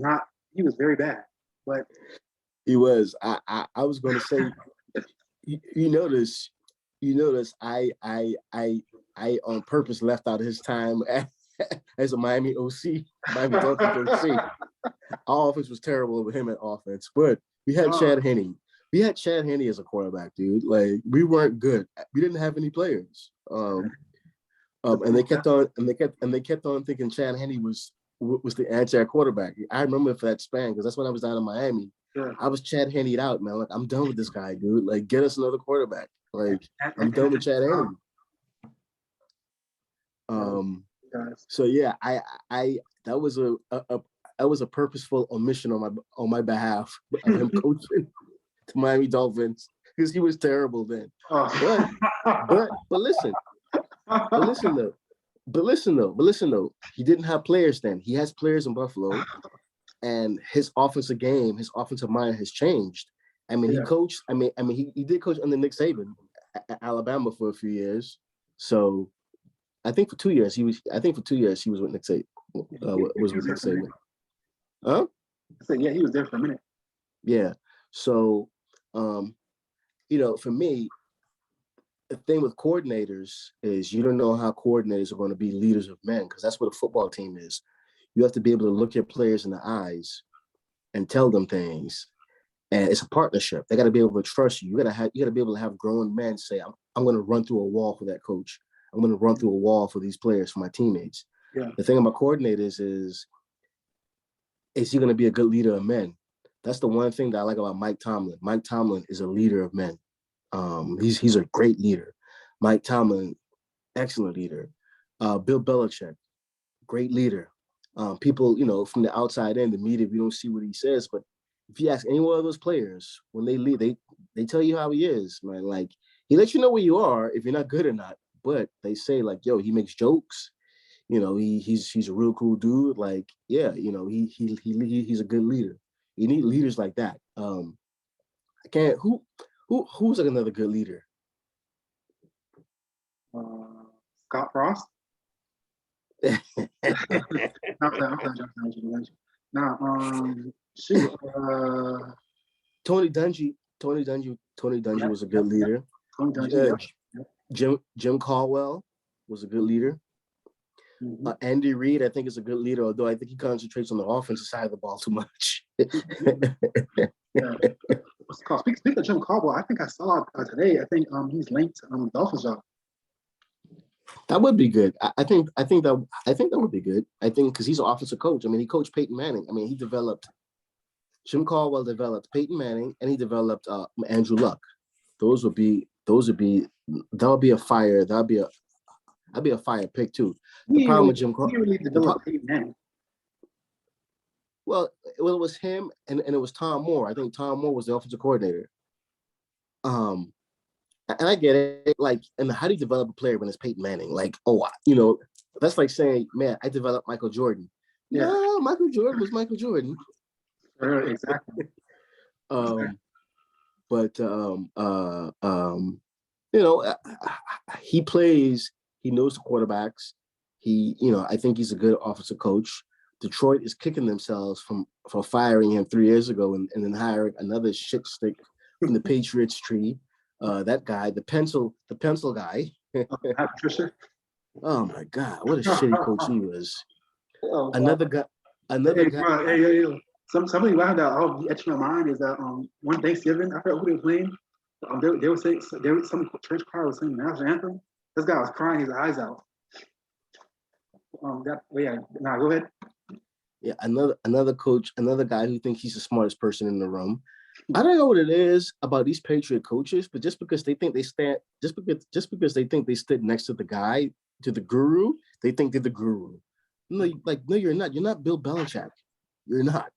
[SPEAKER 1] very bad. But
[SPEAKER 2] he was. I was going to say, you notice, I on purpose left out his time as a Miami OC, Miami Dolphins OC. Our offense was terrible with him at offense, but we had Chad Henne. We had Chad Henne as a quarterback, dude. Like, we weren't good. We didn't have any players. And they kept on thinking Chad Henne was the answer quarterback. I remember for that span because that's when I was down in Miami.
[SPEAKER 1] Yeah.
[SPEAKER 2] I was Chad Henne'd out, man. Like, I'm done with this guy, dude. Like, get us another quarterback. Like, I'm done with Chad Henne. So yeah, I that was a purposeful omission on my behalf of him coaching the Miami Dolphins because he was terrible then. But listen though, he didn't have players then. He has players in Buffalo, and his offensive mind has changed. I mean, he coached. I mean, he did coach under Nick Saban at Alabama for a few years. So I think for 2 years he was with Nick Saban. Was with Nick Saban. Huh?
[SPEAKER 1] So yeah, he was there for a minute.
[SPEAKER 2] Yeah. So, for me, the thing with coordinators is you don't know how coordinators are going to be leaders of men because that's what a football team is. You have to be able to look your players in the eyes and tell them things. And it's a partnership. They got to be able to trust you. You got to be able to have grown men say, I'm going to run through a wall for that coach. I'm going to run through a wall for these players, for my teammates.
[SPEAKER 1] Yeah. The
[SPEAKER 2] thing about coordinators is he going to be a good leader of men? That's the one thing that I like about Mike Tomlin. Mike Tomlin is a leader of men. He's a great leader. Mike Tomlin, excellent leader. Bill Belichick, great leader. People, from the outside in, the media, we don't see what he says, but if you ask any one of those players, when they leave, they tell you how he is, man. Like, he lets you know where you are if you're not good or not. But they say, like, yo, he makes jokes. He's a real cool dude. Like, yeah, he's a good leader. You need leaders like that. Who's like another good leader?
[SPEAKER 1] Scott Frost.
[SPEAKER 2] Tony Dungy. Tony Dungy was a good leader.
[SPEAKER 1] Tony Dungy,
[SPEAKER 2] Jim Caldwell was a good leader. Andy Reid, I think, is a good leader, although I think he concentrates on the offensive side of the ball too much.
[SPEAKER 1] Yeah. What's it called? Speaking of Jim Caldwell, I think I saw today. I think he's linked to Dolphins job.
[SPEAKER 2] That would be good. I think that would be good. I think because he's an offensive coach. I mean, he coached Peyton Manning. I mean, Jim Caldwell developed Peyton Manning, and he developed Andrew Luck. That would be a fire. That'd be a fire pick too. The problem with Jim Caldwell,
[SPEAKER 1] he really developed Peyton Manning.
[SPEAKER 2] Well, it was him and it was Tom Moore. I think Tom Moore was the offensive coordinator. And I get it. Like, and how do you develop a player when it's Peyton Manning? Like, that's like saying, man, I developed Michael Jordan. Yeah. No, Michael Jordan was Michael Jordan.
[SPEAKER 1] Exactly.
[SPEAKER 2] He plays. He knows the quarterbacks. I think he's a good offensive coach. Detroit is kicking themselves for firing him 3 years ago and then hiring another shit stick from the Patriots tree. That guy, the pencil guy.
[SPEAKER 1] Patricia.
[SPEAKER 2] Oh my God, what a shitty coach he was. Another guy.
[SPEAKER 1] Hey. Something that I'll be etching in my mind is that one Thanksgiving, I forgot who they were playing. They were saying some church choir was singing the national anthem. This guy was crying his eyes out. Go ahead.
[SPEAKER 2] Yeah, another coach, another guy who thinks he's the smartest person in the room. I don't know what it is about these Patriot coaches, but just because they think they stand, just because they think they stood next to the guru, they think they're the guru. No, you're not. You're not Bill Belichick. You're not.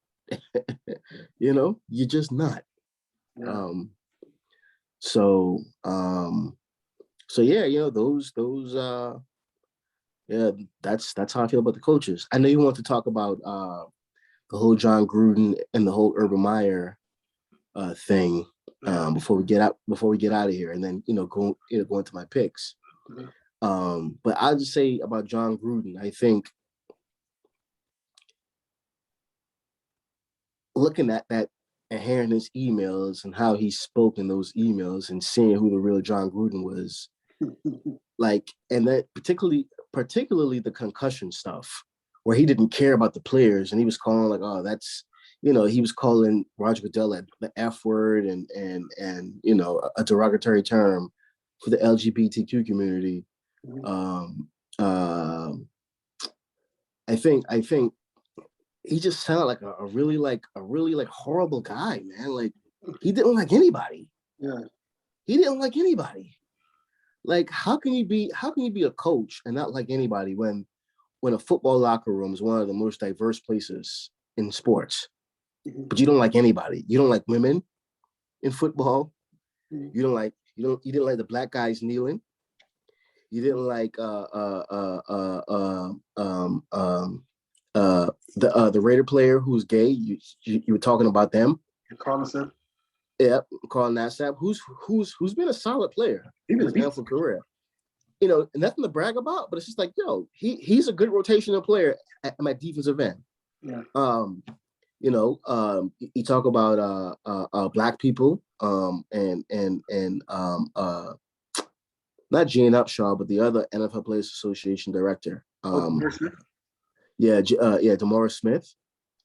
[SPEAKER 2] You're just not.
[SPEAKER 1] Yeah.
[SPEAKER 2] So yeah, that's how I feel about the coaches. I know you want to talk about the whole John Gruden and the whole Urban Meyer thing before we get out of here, and then go into my picks. But I'll just say about John Gruden, I think looking at that and hearing his emails and how he spoke in those emails and seeing who the real John Gruden was, like, and that particularly the concussion stuff, where he didn't care about the players and he was calling like, oh, that's, he was calling Roger Goodell the F word and a derogatory term for the LGBTQ community. I think he just sounded like a really horrible guy, man. Like, he didn't like anybody.
[SPEAKER 1] Yeah.
[SPEAKER 2] He didn't like anybody. Like, how can you be a coach and not like anybody when a football locker room is one of the most diverse places in sports? But you don't like anybody. You don't like women in football. You didn't like the black guys kneeling. You didn't like the Raider player who's gay. You were talking about them.
[SPEAKER 1] Carlson.
[SPEAKER 2] Yeah, Carl Nassab, who's been a solid player in his NFL career. Nothing to brag about, but it's just like, he's a good rotational player at my defensive end.
[SPEAKER 1] Yeah.
[SPEAKER 2] You talk about black people, and not Gene Upshaw, but the other NFL Players Association director. DeMaurice Smith.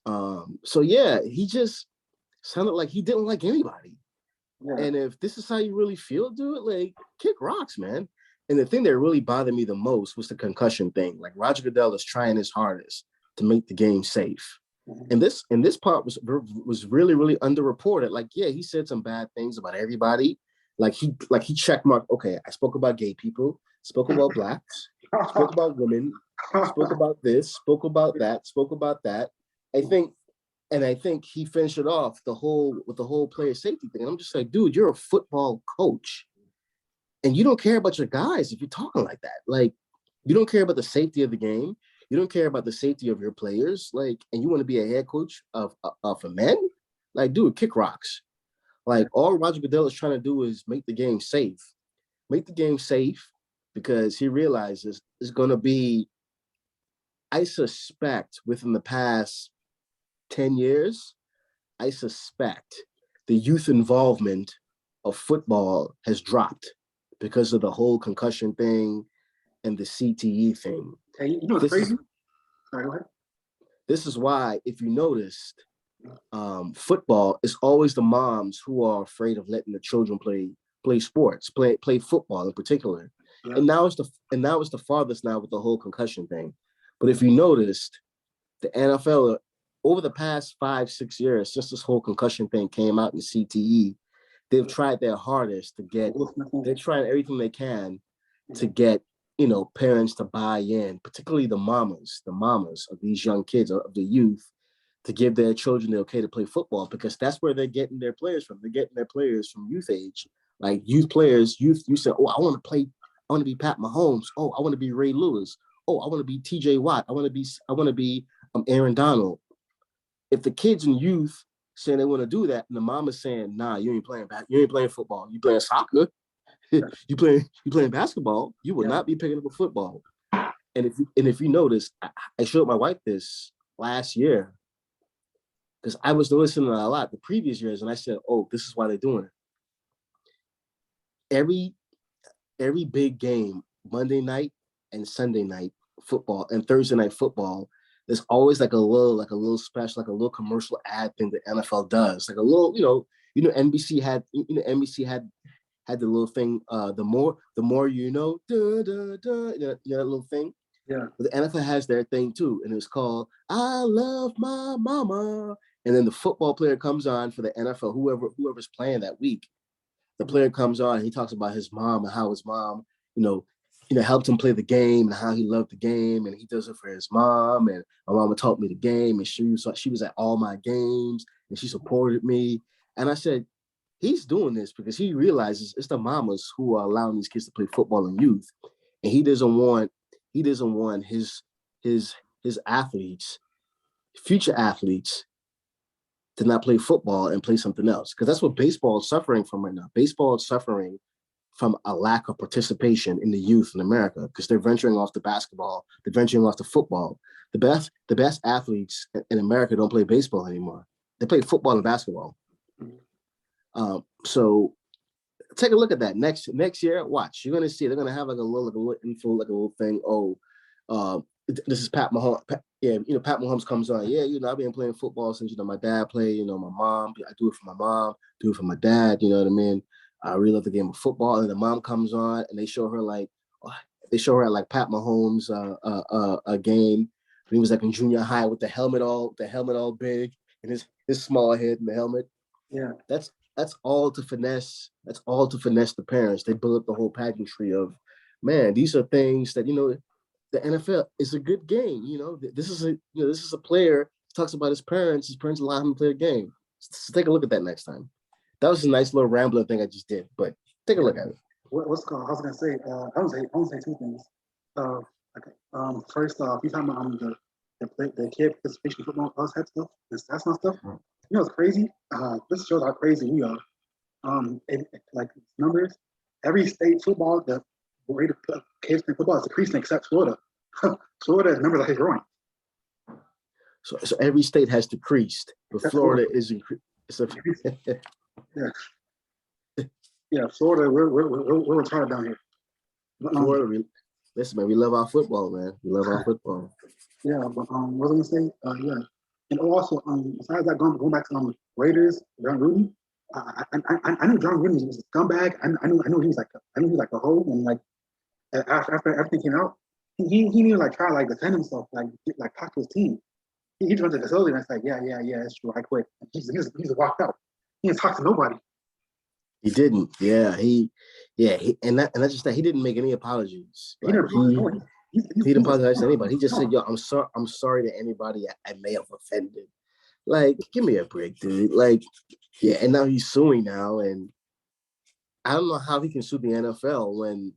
[SPEAKER 2] So yeah, he just sounded like he didn't like anybody. Yeah. And if this is how you really feel, dude, like, kick rocks, man. And the thing that really bothered me the most was the concussion thing. Like, Roger Goodell is trying his hardest to make the game safe. And this part was really, really underreported. Like, yeah, he said some bad things about everybody. Like he checkmarked, okay, I spoke about gay people, spoke about blacks, spoke about women, spoke about this, spoke about that. I think he finished it off with the whole player safety thing. And I'm just like, dude, you're a football coach. And you don't care about your guys if you're talking like that. Like, you don't care about the safety of the game. You don't care about the safety of your players. Like, and you want to be a head coach of men? Like, dude, kick rocks. Like, all Roger Goodell is trying to do is make the game safe. Make the game safe because he realizes it's going to be, I suspect, within the past 10 years, I suspect the youth involvement of football has dropped because of the whole concussion thing and the CTE thing.
[SPEAKER 1] Hey, you know what's
[SPEAKER 2] This
[SPEAKER 1] crazy?
[SPEAKER 2] is
[SPEAKER 1] Sorry, go ahead.
[SPEAKER 2] this is why, if you noticed, football is always the moms who are afraid of letting the children play sports, play football in particular.
[SPEAKER 1] Yeah.
[SPEAKER 2] And now it's the fathers now with the whole concussion thing. But if you noticed, the NFL over the past 5-6 years, since this whole concussion thing came out in CTE, they've tried their hardest to get. They're trying everything they can to get parents to buy in, particularly the mamas of these young kids, of the youth, to give their children the okay to play football, because that's where they're getting their players from. They're getting their players from youth age, like youth players. You said, oh, I want to play. I want to be Pat Mahomes. Oh, I want to be Ray Lewis. Oh, I want to be T.J. Watt. I want to be Aaron Donald. If the kids and youth saying they want to do that, and the mom is saying, nah, you ain't playing you ain't playing football. You playing soccer. you playing basketball. You will not be picking up a football. And if you notice, I showed my wife this last year, because I was noticing it a lot the previous years, and I said, "Oh, this is why they're doing it." Every big game, Monday night and Sunday night football and Thursday night football, there's always like a little special, like a little commercial ad thing the NFL does, like a little, NBC had the little thing, the more that little thing.
[SPEAKER 1] Yeah.
[SPEAKER 2] But the NFL has their thing too, and it's called "I Love My Mama." And then the football player comes on for the NFL, whoever's playing that week. The player comes on, and he talks about his mom and how his mom, helped him play the game and how he loved the game, and he does it for his mom. And my mama taught me the game, and she was at all my games, and she supported me. And I said, he's doing this because he realizes it's the mamas who are allowing these kids to play football in youth, and he doesn't want his athletes, future athletes, to not play football and play something else, because that's what baseball is suffering from right now. Baseball is suffering from a lack of participation in the youth in America, because they're venturing off to basketball, they're venturing off to football. The best athletes in America don't play baseball anymore. They play football and basketball. So take a look at that next year. Watch, you're gonna see they're gonna have like a little info, like a little thing. Oh, this is Pat Mahomes. Pat Mahomes comes on. Yeah, I've been playing football since my dad played. My mom. I do it for my mom. Do it for my dad. You know what I mean? I really love the game of football. And the mom comes on, and they show her at like Pat Mahomes a game. And he was like in junior high with the helmet all big, and his small head and the helmet.
[SPEAKER 1] Yeah.
[SPEAKER 2] That's all to finesse. That's all to finesse the parents. They build up the whole pageantry of, man, these are things that the NFL is a good game. This is a player who talks about his parents. His parents allow him to play a game. So take a look at that next time. That was a nice little rambling thing I just did, but take a look at it.
[SPEAKER 1] What's called? I was gonna say. I was say two things. Okay. First off, you talking about the kid participation in football, all that type of stuff, and stats and stuff. You know what's crazy? This shows how crazy we are. Like numbers, every state football, the rate of kids playing football is decreasing except Florida. Florida numbers are growing.
[SPEAKER 2] So every state has decreased, but
[SPEAKER 1] Except
[SPEAKER 2] Florida is increased.
[SPEAKER 1] Yeah, Florida, we're retarded down here. But,
[SPEAKER 2] Florida, listen, man, we love our football, man. We love our football.
[SPEAKER 1] Yeah, but what was I gonna say? Yeah, and also besides that, going back to Raiders, John Gruden. I knew John Gruden was a scumbag. I knew he was like a hoe, and like after everything came out, he knew like try to like defend himself, like talk to his team. He just went to the facility and it's like, yeah, it's true. I quit. He's walked out. He didn't talk to nobody.
[SPEAKER 2] He didn't. Yeah, and that's just that he didn't make any apologies.
[SPEAKER 1] He never
[SPEAKER 2] He didn't apologize to anybody. He just said, "Yo, I'm sorry to anybody I may have offended." Like, give me a break, dude. Like, yeah, and now he's suing now, and I don't know how he can sue the NFL when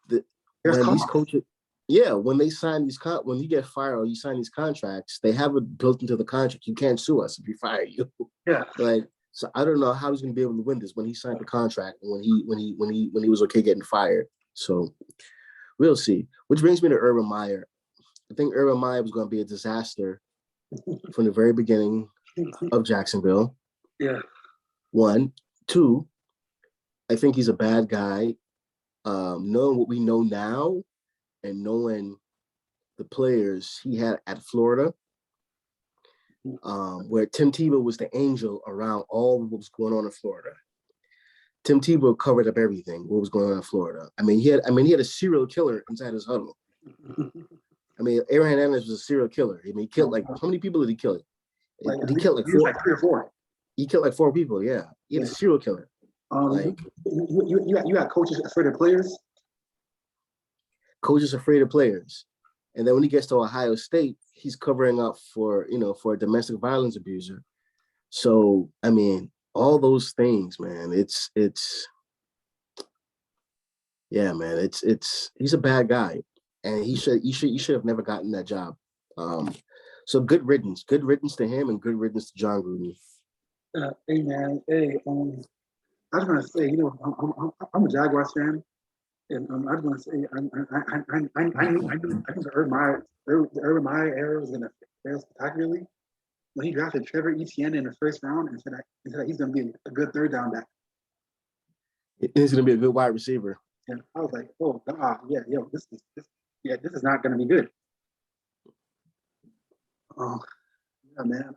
[SPEAKER 2] these coaches, when they sign when you get fired or you sign these contracts, they have it built into the contract. You can't sue us if we fire you.
[SPEAKER 1] Yeah.
[SPEAKER 2] Like, so I don't know how he's going to be able to win this when he signed the contract and when he was okay getting fired. So we'll see. Which brings me to Urban Meyer. I think Urban Meyer was going to be a disaster from the very beginning of Jacksonville.
[SPEAKER 1] Yeah.
[SPEAKER 2] 1, 2, I think he's a bad guy. Knowing what we know now and knowing the players he had at Florida, where Tim Tebow was the angel around all what was going on in Florida. Tim Tebow covered up everything, what was going on in Florida. He had a serial killer inside his huddle. Aaron Hernandez was a serial killer. He killed how many people did he kill? He killed like 4.
[SPEAKER 1] Like 3 or 4.
[SPEAKER 2] He killed like 4 people. Yeah, he had a serial killer.
[SPEAKER 1] You got coaches afraid of players.
[SPEAKER 2] Coaches afraid of players, and then when he gets to Ohio State, he's covering up for a domestic violence abuser. So all those things, man. It's yeah, man. It's he's a bad guy, and you should have never gotten that job. So good riddance to him, and good riddance to John Gruden.
[SPEAKER 1] Hey man, I was gonna say, I'm a Jaguars fan, and I was gonna say, I think the Urban Meyer era was gonna fail spectacularly when he drafted Trevor Etienne in the first round and said that he's gonna be a good third down back.
[SPEAKER 2] He's gonna be a good wide receiver.
[SPEAKER 1] And I was like, oh God, this is not gonna be good. Oh, yeah, man.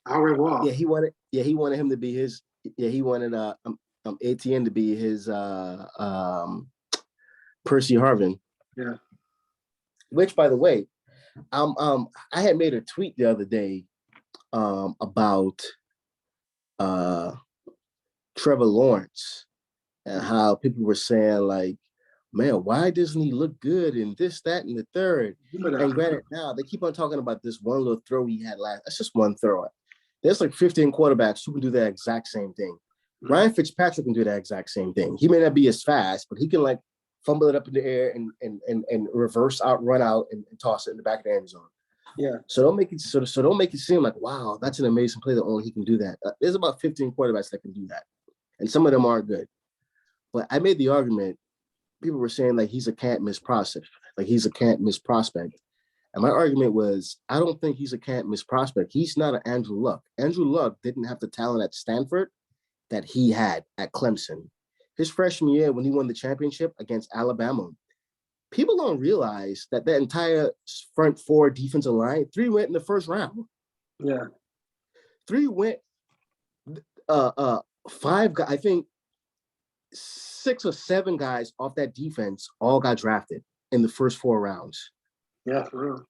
[SPEAKER 1] Au revoir.
[SPEAKER 2] Yeah, he wanted him to be his. Yeah, he wanted ATN to be his Percy Harvin.
[SPEAKER 1] Yeah.
[SPEAKER 2] Which, by the way, I had made a tweet the other day about Trevor Lawrence and how people were saying like, man, why doesn't he look good in this, that, and the third? And granted, now they keep on talking about this one little throw he had last. That's just one throw. There's like 15 quarterbacks who can do that exact same thing. Mm-hmm. Ryan Fitzpatrick can do that exact same thing. He may not be as fast, but he can like fumble it up in the air and reverse out, run out, and toss it in the back of the end zone.
[SPEAKER 1] Yeah.
[SPEAKER 2] So don't make it seem like, wow, that's an amazing play that only he can do that. There's about 15 quarterbacks that can do that, and some of them aren't good. But I made the argument. People were saying like he's a can't miss prospect, and my argument was I don't think he's a can't miss prospect. He's not an Andrew Luck. Andrew Luck didn't have the talent at Stanford that he had at Clemson. His freshman year when he won the championship against Alabama, people don't realize that entire front 4 defensive line, 3 went in the first round.
[SPEAKER 1] Yeah.
[SPEAKER 2] 3 went 5 guys, I think 6 or 7 guys off that defense all got drafted in the first 4 rounds.
[SPEAKER 1] Yeah, for real.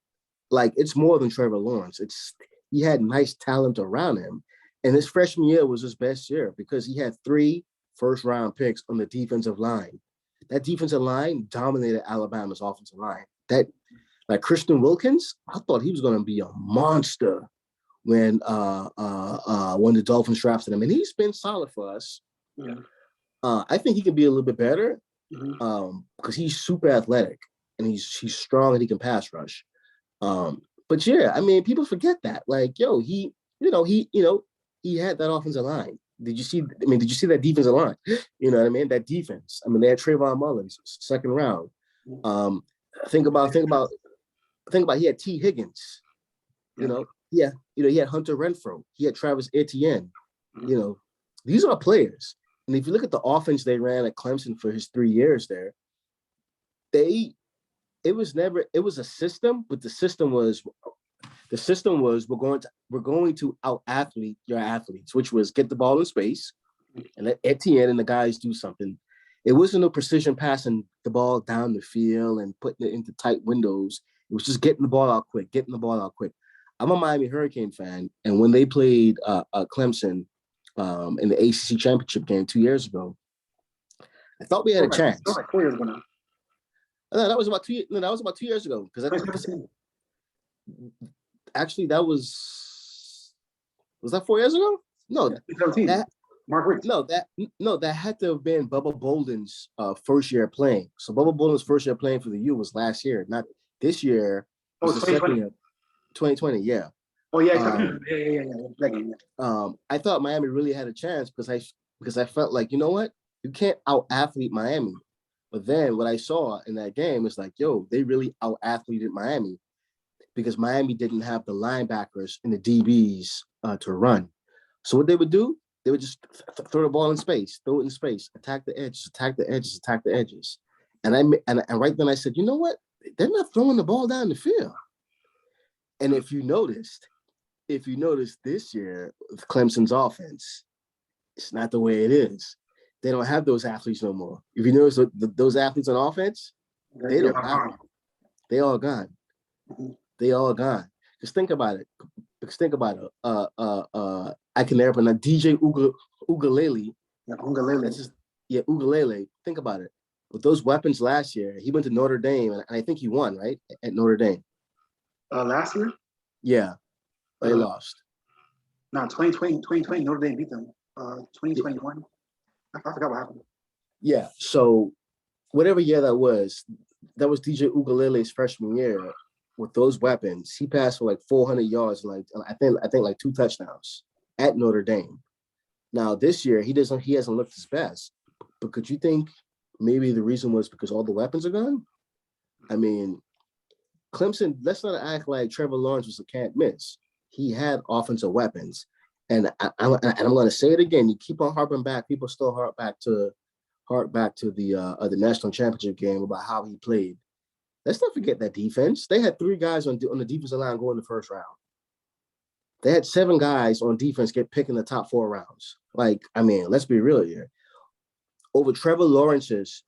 [SPEAKER 2] Like, it's more than Trevor Lawrence. He had nice talent around him. And his freshman year was his best year because he had 3 first-round picks on the defensive line. That defensive line dominated Alabama's offensive line. Like Christian Wilkins, I thought he was going to be a monster when the Dolphins drafted him. And he's been solid for us.
[SPEAKER 1] Yeah.
[SPEAKER 2] I think he can be a little bit better because he's super athletic and he's strong and he can pass rush. But yeah, people forget that. Like, he had that offensive line. Did you see that defensive line? You know what I mean? That defense. They had Trayvon Mullins, second round. Think about he had T. Higgins. He had Hunter Renfrow. He had Travis Etienne. These are players. And if you look at the offense they ran at Clemson for his 3 years there, it was a system, but the system was we're going to out athlete your athletes, which was get the ball in space and let Etienne and the guys do something. It wasn't no precision passing the ball down the field and putting it into tight windows. It was just getting the ball out quick. I'm a Miami Hurricane fan, and when they played Clemson in the ACC championship game 2 years ago, I thought we had a chance.
[SPEAKER 1] That was like 4 years ago now.
[SPEAKER 2] No, that was about 2 years. No, that was about 2 years ago. Actually, that was that 4 years ago? No, that
[SPEAKER 1] Mark Richt.
[SPEAKER 2] That had to have been Bubba Bolden's first year playing. So Bubba Bolden's first year playing for the U was last year, not this year.
[SPEAKER 1] Oh, 2020.
[SPEAKER 2] 2020, yeah.
[SPEAKER 1] Oh yeah, that game.
[SPEAKER 2] I thought Miami really had a chance because I felt like, you know what, you can't out athlete Miami. But then what I saw in that game is like, they really out athleted Miami because Miami didn't have the linebackers and the DBs to run. So what they would do, they would just throw the ball in space, throw it in space, attack the edges. And right then I said, you know what? They're not throwing the ball down the field. And if you noticed this year with Clemson's offense, it's not the way it is. They don't have those athletes no more. If you notice those athletes on offense, they don't have them. They all gone. They all gone. Just think about it. I can never pronounce DJ Ugalele.
[SPEAKER 1] Yeah, Ugalele.
[SPEAKER 2] Ugalele. Think about it. With those weapons last year, he went to Notre Dame, and I think he won, right? At Notre Dame.
[SPEAKER 1] Last year?
[SPEAKER 2] Yeah. They lost.
[SPEAKER 1] No, 2020, Notre Dame beat them. 2021. I forgot what happened.
[SPEAKER 2] Yeah. So whatever year that was DJ Ugalele's freshman year. With those weapons, he passed for like 400 yards, and I think like 2 touchdowns at Notre Dame. Now this year he hasn't looked his best. But could you think maybe the reason was because all the weapons are gone? I mean, Clemson, let's not act like Trevor Lawrence was a can't miss. He had offensive weapons. And I'm going to say it again. You keep on harping back. People still harp back to the national championship game about how he played. Let's not forget that defense. They had 3 guys on the defensive line go in the first round. They had 7 guys on defense get picked in the top 4 rounds. Like, I mean, let's be real here. Over Trevor Lawrence's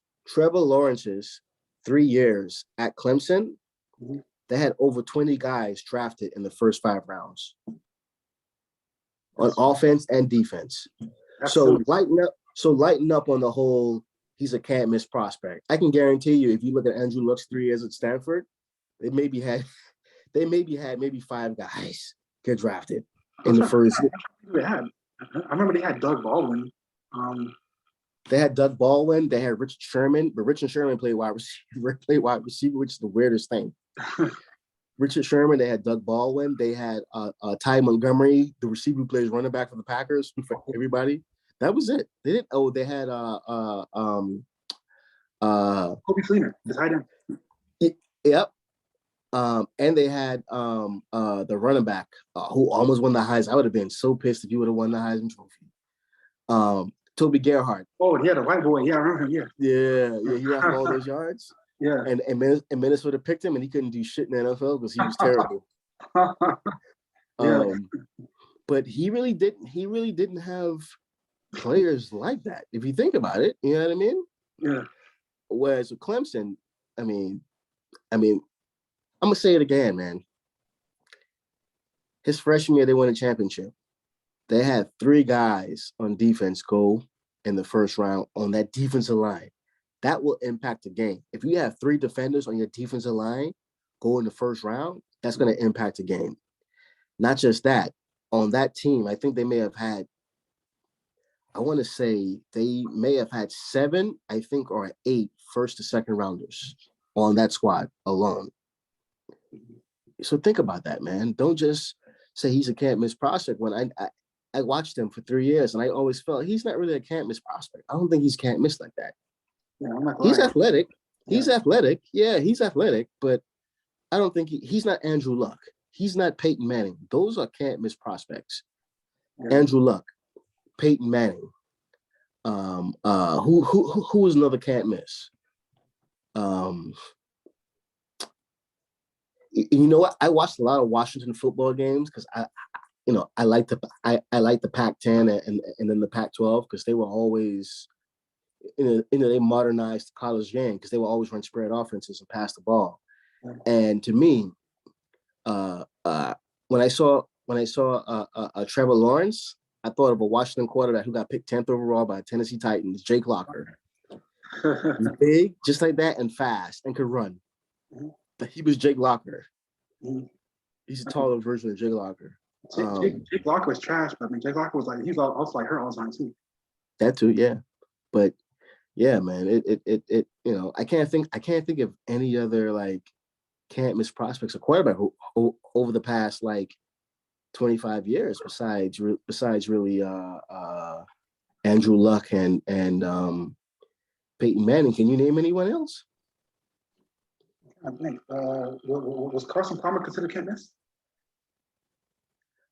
[SPEAKER 2] 3 years at Clemson, they had over 20 guys drafted in the first 5 rounds on offense and defense. So lighten up on the whole. He's a can't miss prospect. I can guarantee you, if you look at Andrew Luck's 3 years at Stanford, they maybe had 5 guys get drafted in the first.
[SPEAKER 1] I remember they had Doug Baldwin.
[SPEAKER 2] They had Doug Baldwin. They had Richard Sherman, but Richard Sherman played wide receiver, which is the weirdest thing. Richard Sherman. They had Doug Baldwin. They had Ty Montgomery, the receiver who plays running back for the Packers, for everybody. That was it. They didn't. Oh, they had
[SPEAKER 1] Kobe Fleener, the tight end.
[SPEAKER 2] Yep. And they had the running back who almost won the Heisman. I would have been so pissed if you would have won the Heisman Trophy. Toby Gerhardt.
[SPEAKER 1] Oh, he had a white boy. Yeah, I remember him.
[SPEAKER 2] Yeah. He ran for all those yards.
[SPEAKER 1] Yeah.
[SPEAKER 2] And Minnesota picked him, and he couldn't do shit in the NFL because he was terrible. But he really didn't have players like that. If you think about it, you know what I mean?
[SPEAKER 1] Yeah.
[SPEAKER 2] Whereas with Clemson, I mean, I'm gonna say it again, man. His freshman year, they won a championship. They had 3 guys on defense go in the first round on that defensive line. That will impact the game. If you have 3 defenders on your defensive line go in the first round, that's going to impact the game. Not just that. On that team, I think they may have had, I want to say they may have had 7, I think, or 8 first to second rounders on that squad alone. So think about that, man. Don't just say he's a can't miss prospect. When I watched him for 3 years, and I always felt he's not really a can't miss prospect. I don't think he's can't miss like that.
[SPEAKER 1] Yeah, I'm not
[SPEAKER 2] he's
[SPEAKER 1] lying.
[SPEAKER 2] athletic. He's athletic. Yeah, he's athletic, but I don't think he's not Andrew Luck. He's not Peyton Manning. Those are can't miss prospects. Yeah. Andrew Luck, Peyton Manning. Who is another can't miss? You know what? I watched a lot of Washington football games because I like the Pac-10 and then the Pac-12 because they were always, they modernized the college game because they would always run spread offenses and pass the ball. And to me, when I saw Trevor Lawrence, I thought of a Washington quarterback who got picked 10th overall by Tennessee Titans, Jake Locker. He's big, just like that, and fast, and could run. But he was Jake Locker. He's a taller version of Jake Locker.
[SPEAKER 1] Jake Locker was trash, but I mean, Jake Locker was like, he's also like hurt all the time too.
[SPEAKER 2] That too, yeah. But yeah, man, it I can't think of any other like can't miss prospects of quarterback who over the past like 25 years besides really Andrew Luck and Peyton Manning. Can you name anyone else?
[SPEAKER 1] I think was Carson Palmer considered can't miss?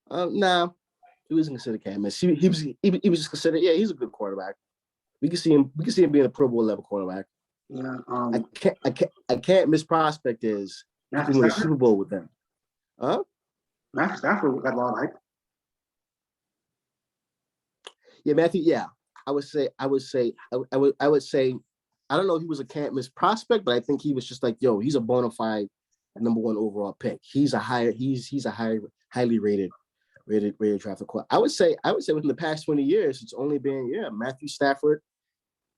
[SPEAKER 2] No, he wasn't considered can't miss. He was just considered. Yeah, he's a good quarterback. We can see him being a Pro Bowl level quarterback.
[SPEAKER 1] Yeah.
[SPEAKER 2] I can't miss prospect is he
[SPEAKER 1] Matthew
[SPEAKER 2] can win a
[SPEAKER 1] Stafford.
[SPEAKER 2] Super Bowl with them. Huh?
[SPEAKER 1] Matthew Stafford got a lot of hype.
[SPEAKER 2] Yeah, Matthew. Yeah, I would say, I don't know if he was a can't miss prospect, but I think he was just like, yo, he's a bona fide #1 overall pick. He's a highly rated draft pick. I would say within the past 20 years, it's only been Matthew Stafford,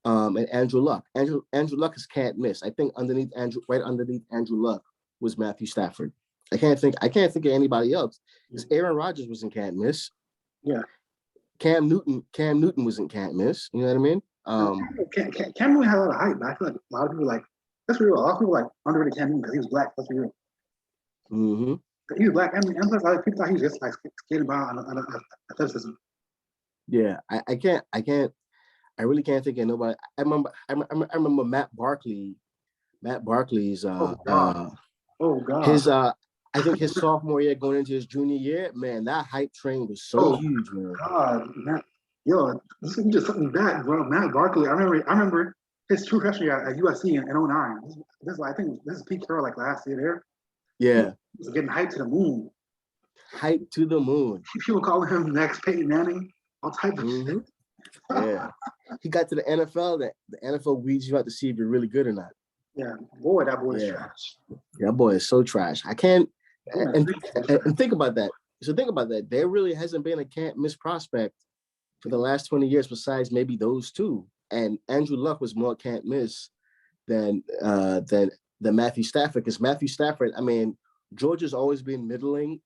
[SPEAKER 2] and Andrew Luck. Andrew Luck is can't miss. I think right underneath Andrew Luck was Matthew Stafford. I can't think of anybody else because Aaron Rodgers was in can't miss.
[SPEAKER 1] Yeah.
[SPEAKER 2] Cam Newton was in can't miss. You know what I mean?
[SPEAKER 1] Cam Newton had a lot of hype, but I feel like a lot of people like that's real. A lot of people like underrated Cam Newton because he was black. That's real.
[SPEAKER 2] Mm-hmm.
[SPEAKER 1] He was black, and plus, other people thought he was just like skating by on athleticism.
[SPEAKER 2] Yeah, I really can't think of nobody. I remember Matt Barkley. Matt Barkley's
[SPEAKER 1] Oh God. Oh God.
[SPEAKER 2] his I think his sophomore year going into his junior year, man, that hype train was so
[SPEAKER 1] Oh
[SPEAKER 2] huge, man.
[SPEAKER 1] God. Matt, yo, you just took me back, bro. Matt Barkley. I remember his true freshman year at USC in '09. I think this is Pete Carroll like last year there. He
[SPEAKER 2] Yeah,
[SPEAKER 1] was getting hyped to the moon.
[SPEAKER 2] hype to the moon.
[SPEAKER 1] People calling him next Peyton Manning. All type of
[SPEAKER 2] Mm-hmm.
[SPEAKER 1] shit.
[SPEAKER 2] Yeah, he got to the NFL. That the NFL weeds you out to see if you're really good or not.
[SPEAKER 1] Yeah, boy, that boy is
[SPEAKER 2] Yeah,
[SPEAKER 1] trash.
[SPEAKER 2] that boy is so trash. I can't
[SPEAKER 1] Boy,
[SPEAKER 2] and
[SPEAKER 1] trash.
[SPEAKER 2] and think about that. So think about that. There really hasn't been a can't miss prospect for the last 20 years besides maybe those two. And Andrew Luck was more can't miss than Matthew Stafford, because Matthew Stafford, I mean, Georgia's always been middling.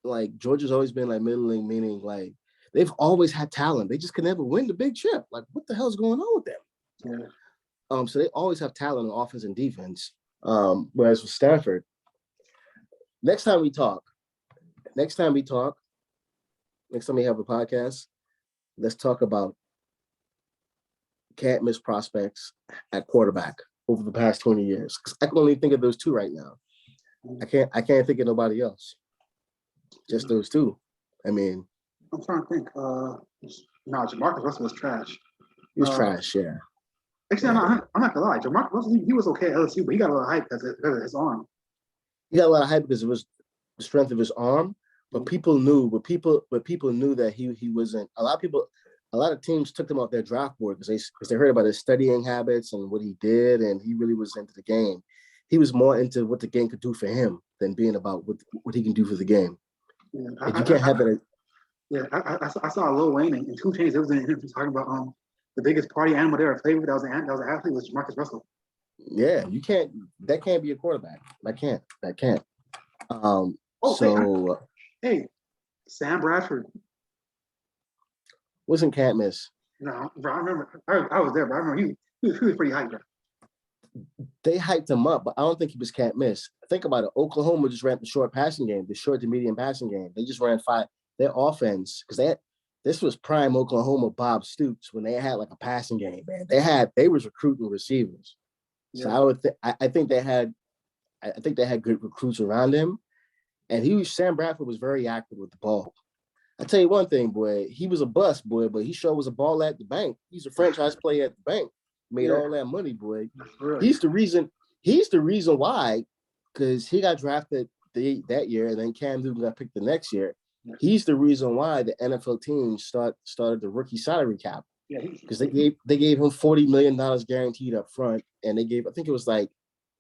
[SPEAKER 2] Like Georgia's always been like middling, meaning like they've always had talent. They just could never win the big chip. Like, what the hell's going on with them?
[SPEAKER 1] Yeah.
[SPEAKER 2] So they always have talent on offense and defense. Whereas with Stafford, next time we talk, next time we have a podcast, let's talk about can't miss prospects at quarterback over the past 20 years. Because I can only think of those two right now. I can't think of nobody else. Just those two. I mean,
[SPEAKER 1] I'm trying to think. No, Jamarcus Russell was trash.
[SPEAKER 2] he was trash, yeah.
[SPEAKER 1] Actually, I'm not gonna lie. Jamarcus Russell, he was okay at LSU, but he got a lot of hype because of his arm.
[SPEAKER 2] He got a lot of hype because it was the strength of his arm, but people knew that he wasn't. A lot of teams took him off their draft board because they heard about his studying habits and what he did, and he really was into the game. He was more into what the game could do for him than being about what he can do for the game.
[SPEAKER 1] Yeah,
[SPEAKER 2] If you can't have it.
[SPEAKER 1] Yeah, I saw Lil Wayne and 2 Chainz. It was in him talking about the biggest party animal they ever played with. That was an athlete was Jamarcus Russell.
[SPEAKER 2] Yeah, you can't. That can't be a quarterback. That can't.
[SPEAKER 1] Hey, Sam Bradford.
[SPEAKER 2] Wasn't can't miss.
[SPEAKER 1] No, bro, I remember. I was there, but I remember he was pretty hyped. Bro.
[SPEAKER 2] They hyped him up, but I don't think he was can't miss. Think about it. Oklahoma just ran the short passing game, the short to medium passing game. They just ran their offense because this was prime Oklahoma Bob Stoops when they had like a passing game, man. They was recruiting receivers. So yeah. I think they had good recruits around him, and Sam Bradford was very active with the ball. I tell you one thing, boy, he was a bust, boy, but he sure was a ball at the bank. He's a franchise player at the bank. Made all that money, boy. He's the reason why, because he got drafted that year, and then Cam Newton got picked the next year. He's the reason why the NFL teams started the rookie salary cap. Yeah, because they gave him $40 million guaranteed up front, and they gave, I think it was like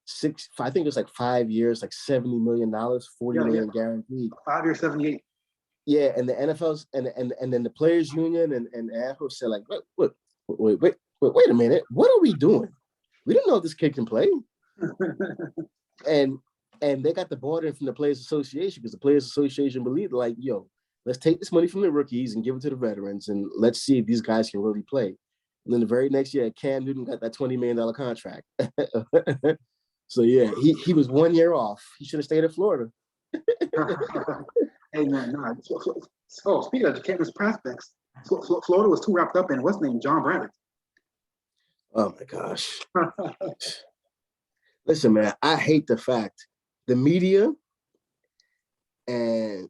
[SPEAKER 2] 5 years, like $70 million, $40 million guaranteed.
[SPEAKER 1] 5 years, 78.
[SPEAKER 2] Yeah, and the NFL's and then the players union and NFL said like, wait a minute, what are we doing? We didn't know this kid can play. and they got the ball in from the Players Association because the Players Association believed like, yo, let's take this money from the rookies and give it to the veterans and let's see if these guys can really play. And then the very next year, Cam Newton got that $20 million contract. So yeah, he was 1 year off. He should have stayed in Florida.
[SPEAKER 1] Hey man, nah. So speaking of campus prospects, Florida was too wrapped up in what's name, John Bradley.
[SPEAKER 2] Oh my gosh. Listen, man, I hate the fact the media and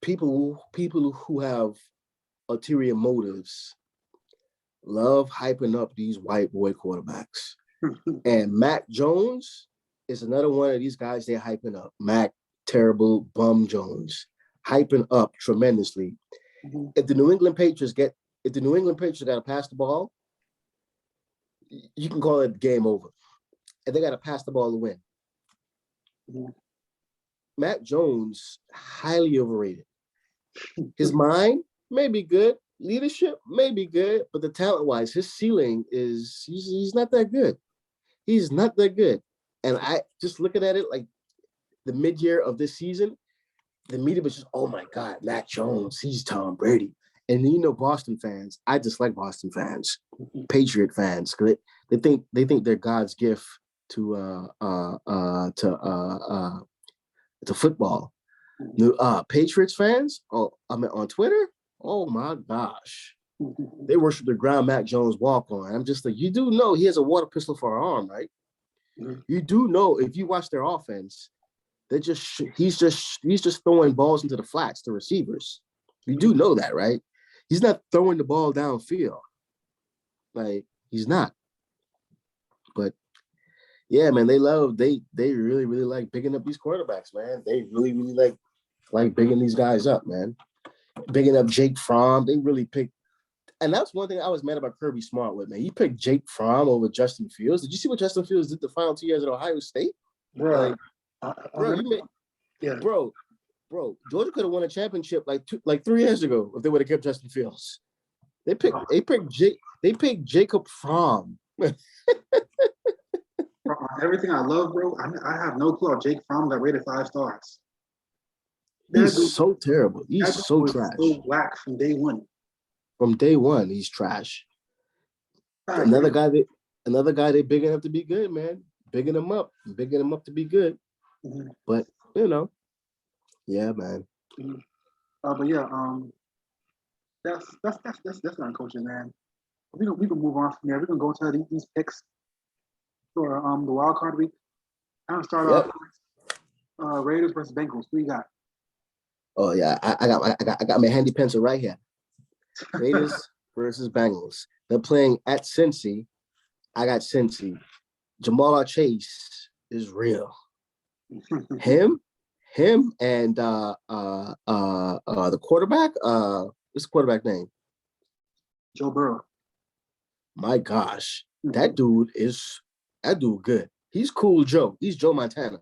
[SPEAKER 2] people who have ulterior motives love hyping up these white boy quarterbacks. And Mac Jones is another one of these guys they're hyping up. Mac, terrible bum Jones, hyping up tremendously.
[SPEAKER 1] Mm-hmm.
[SPEAKER 2] If the New England Patriots got to pass the ball, you can call it game over. And they got to pass the ball to win.
[SPEAKER 1] Mm-hmm.
[SPEAKER 2] Mac Jones, highly overrated. His mind may be good, leadership may be good, but the talent-wise, his ceiling is he's not that good. He's not that good. And I just looking at it like the mid-year of this season, the media was just, oh my God, Mac Jones, he's Tom Brady. And Boston fans, I dislike Boston fans, Patriot fans, because they think they're God's gift to football. Patriots fans, on Twitter, oh my gosh, they worship the ground Mac Jones walk on. I'm just like, you do know he has a water pistol for an arm, right? You do know if you watch their offense, he's just throwing balls into the flats to receivers. You do know that, right? He's not throwing the ball downfield. Like, he's not. But yeah, man, they really, really like bigging up these quarterbacks, man. They really, really like bigging these guys up, man. Bigging up Jake Fromm. They really picked. And that's one thing I was mad about Kirby Smart with, man. He picked Jake Fromm over Justin Fields. Did you see what Justin Fields did the final 2 years at Ohio State?
[SPEAKER 1] Bro,
[SPEAKER 2] bro, Georgia could have won a championship like 3 years ago if they would have kept Justin Fields. They picked Jacob Fromm.
[SPEAKER 1] Everything I love, bro. I have no clue. Jake Fromm got rated 5 stars.
[SPEAKER 2] He's so terrible. He's so trash.
[SPEAKER 1] So whack from day one.
[SPEAKER 2] From day one, he's trash. Another guy they big enough to be good, man. Bigging him up to be good. Mm-hmm. But yeah, man.
[SPEAKER 1] Mm-hmm. But yeah, that's not coaching, man. We can move on from there. We can go to these picks for the wild card week. I'm gonna start off with Raiders versus Bengals. Who you got?
[SPEAKER 2] Oh yeah, I got my handy pencil right here. Raiders versus Bengals. They're playing at Cincy. I got Cincy. Jamal Chase is real. him and the quarterback. What's the quarterback name?
[SPEAKER 1] Joe Burrow.
[SPEAKER 2] My gosh, that dude good. He's cool, Joe. He's Joe Montana.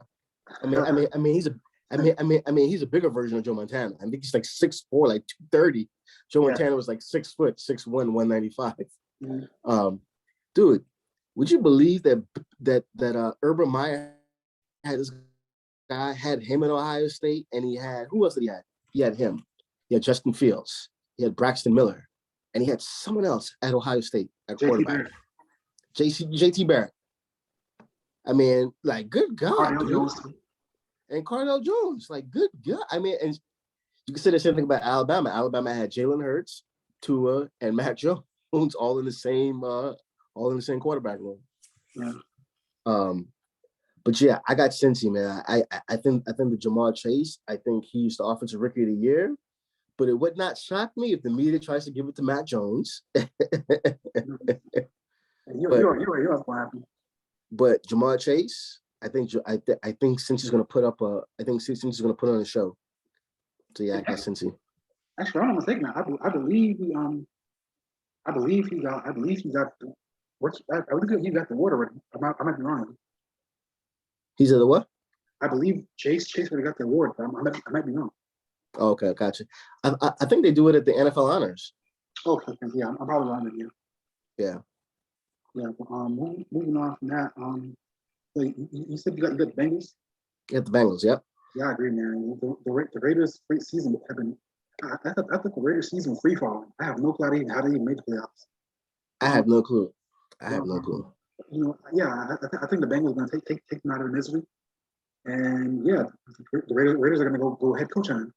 [SPEAKER 2] He's a bigger version of Joe Montana. I think he's like 6'4", like 230. Joe Montana was like 6 foot, 6'1", 195. Mm-hmm. Dude, would you believe that Urban Meyer had this guy, had him at Ohio State, and he had, who else did he have? He had him. He had Justin Fields. He had Braxton Miller. And he had someone else at Ohio State at quarterback. JT Barrett. I mean, like, good God, dude. And Cardell Jones, like, good God. I mean, and you can say the same thing about Alabama. Alabama had Jalen Hurts, Tua, and Mac Jones all in the same quarterback room. Yeah. But yeah, I got Cincy, man. I think the Jamal Chase, I think he's the offensive rookie of the year. But it would not shock me if the media tries to give it to Mac Jones.
[SPEAKER 1] You're what happened.
[SPEAKER 2] But Jamal Chase, I think Cincy's going to put up on a show. So yeah, I got Cincy.
[SPEAKER 1] Actually, I'm not mistaken. I believe he got the he got the award already. I might be wrong.
[SPEAKER 2] He's at the what?
[SPEAKER 1] I believe Chase already got the award. But I might be wrong.
[SPEAKER 2] Oh, okay, gotcha. I think they do it at the NFL Honors.
[SPEAKER 1] Okay, yeah, I'm probably wrong again.
[SPEAKER 2] Yeah.
[SPEAKER 1] Yeah. Moving on from that. So you said you got the Bengals.
[SPEAKER 2] Yeah, the Bengals. Yep.
[SPEAKER 1] Yeah, I agree, man. The Raiders' great season have been. I thought the Raiders' season was free falling. I have no clue how they even made the playoffs.
[SPEAKER 2] I have no clue. I
[SPEAKER 1] think the Bengals are going to take them out of the misery, and yeah, the Raiders are going to go head coach on them.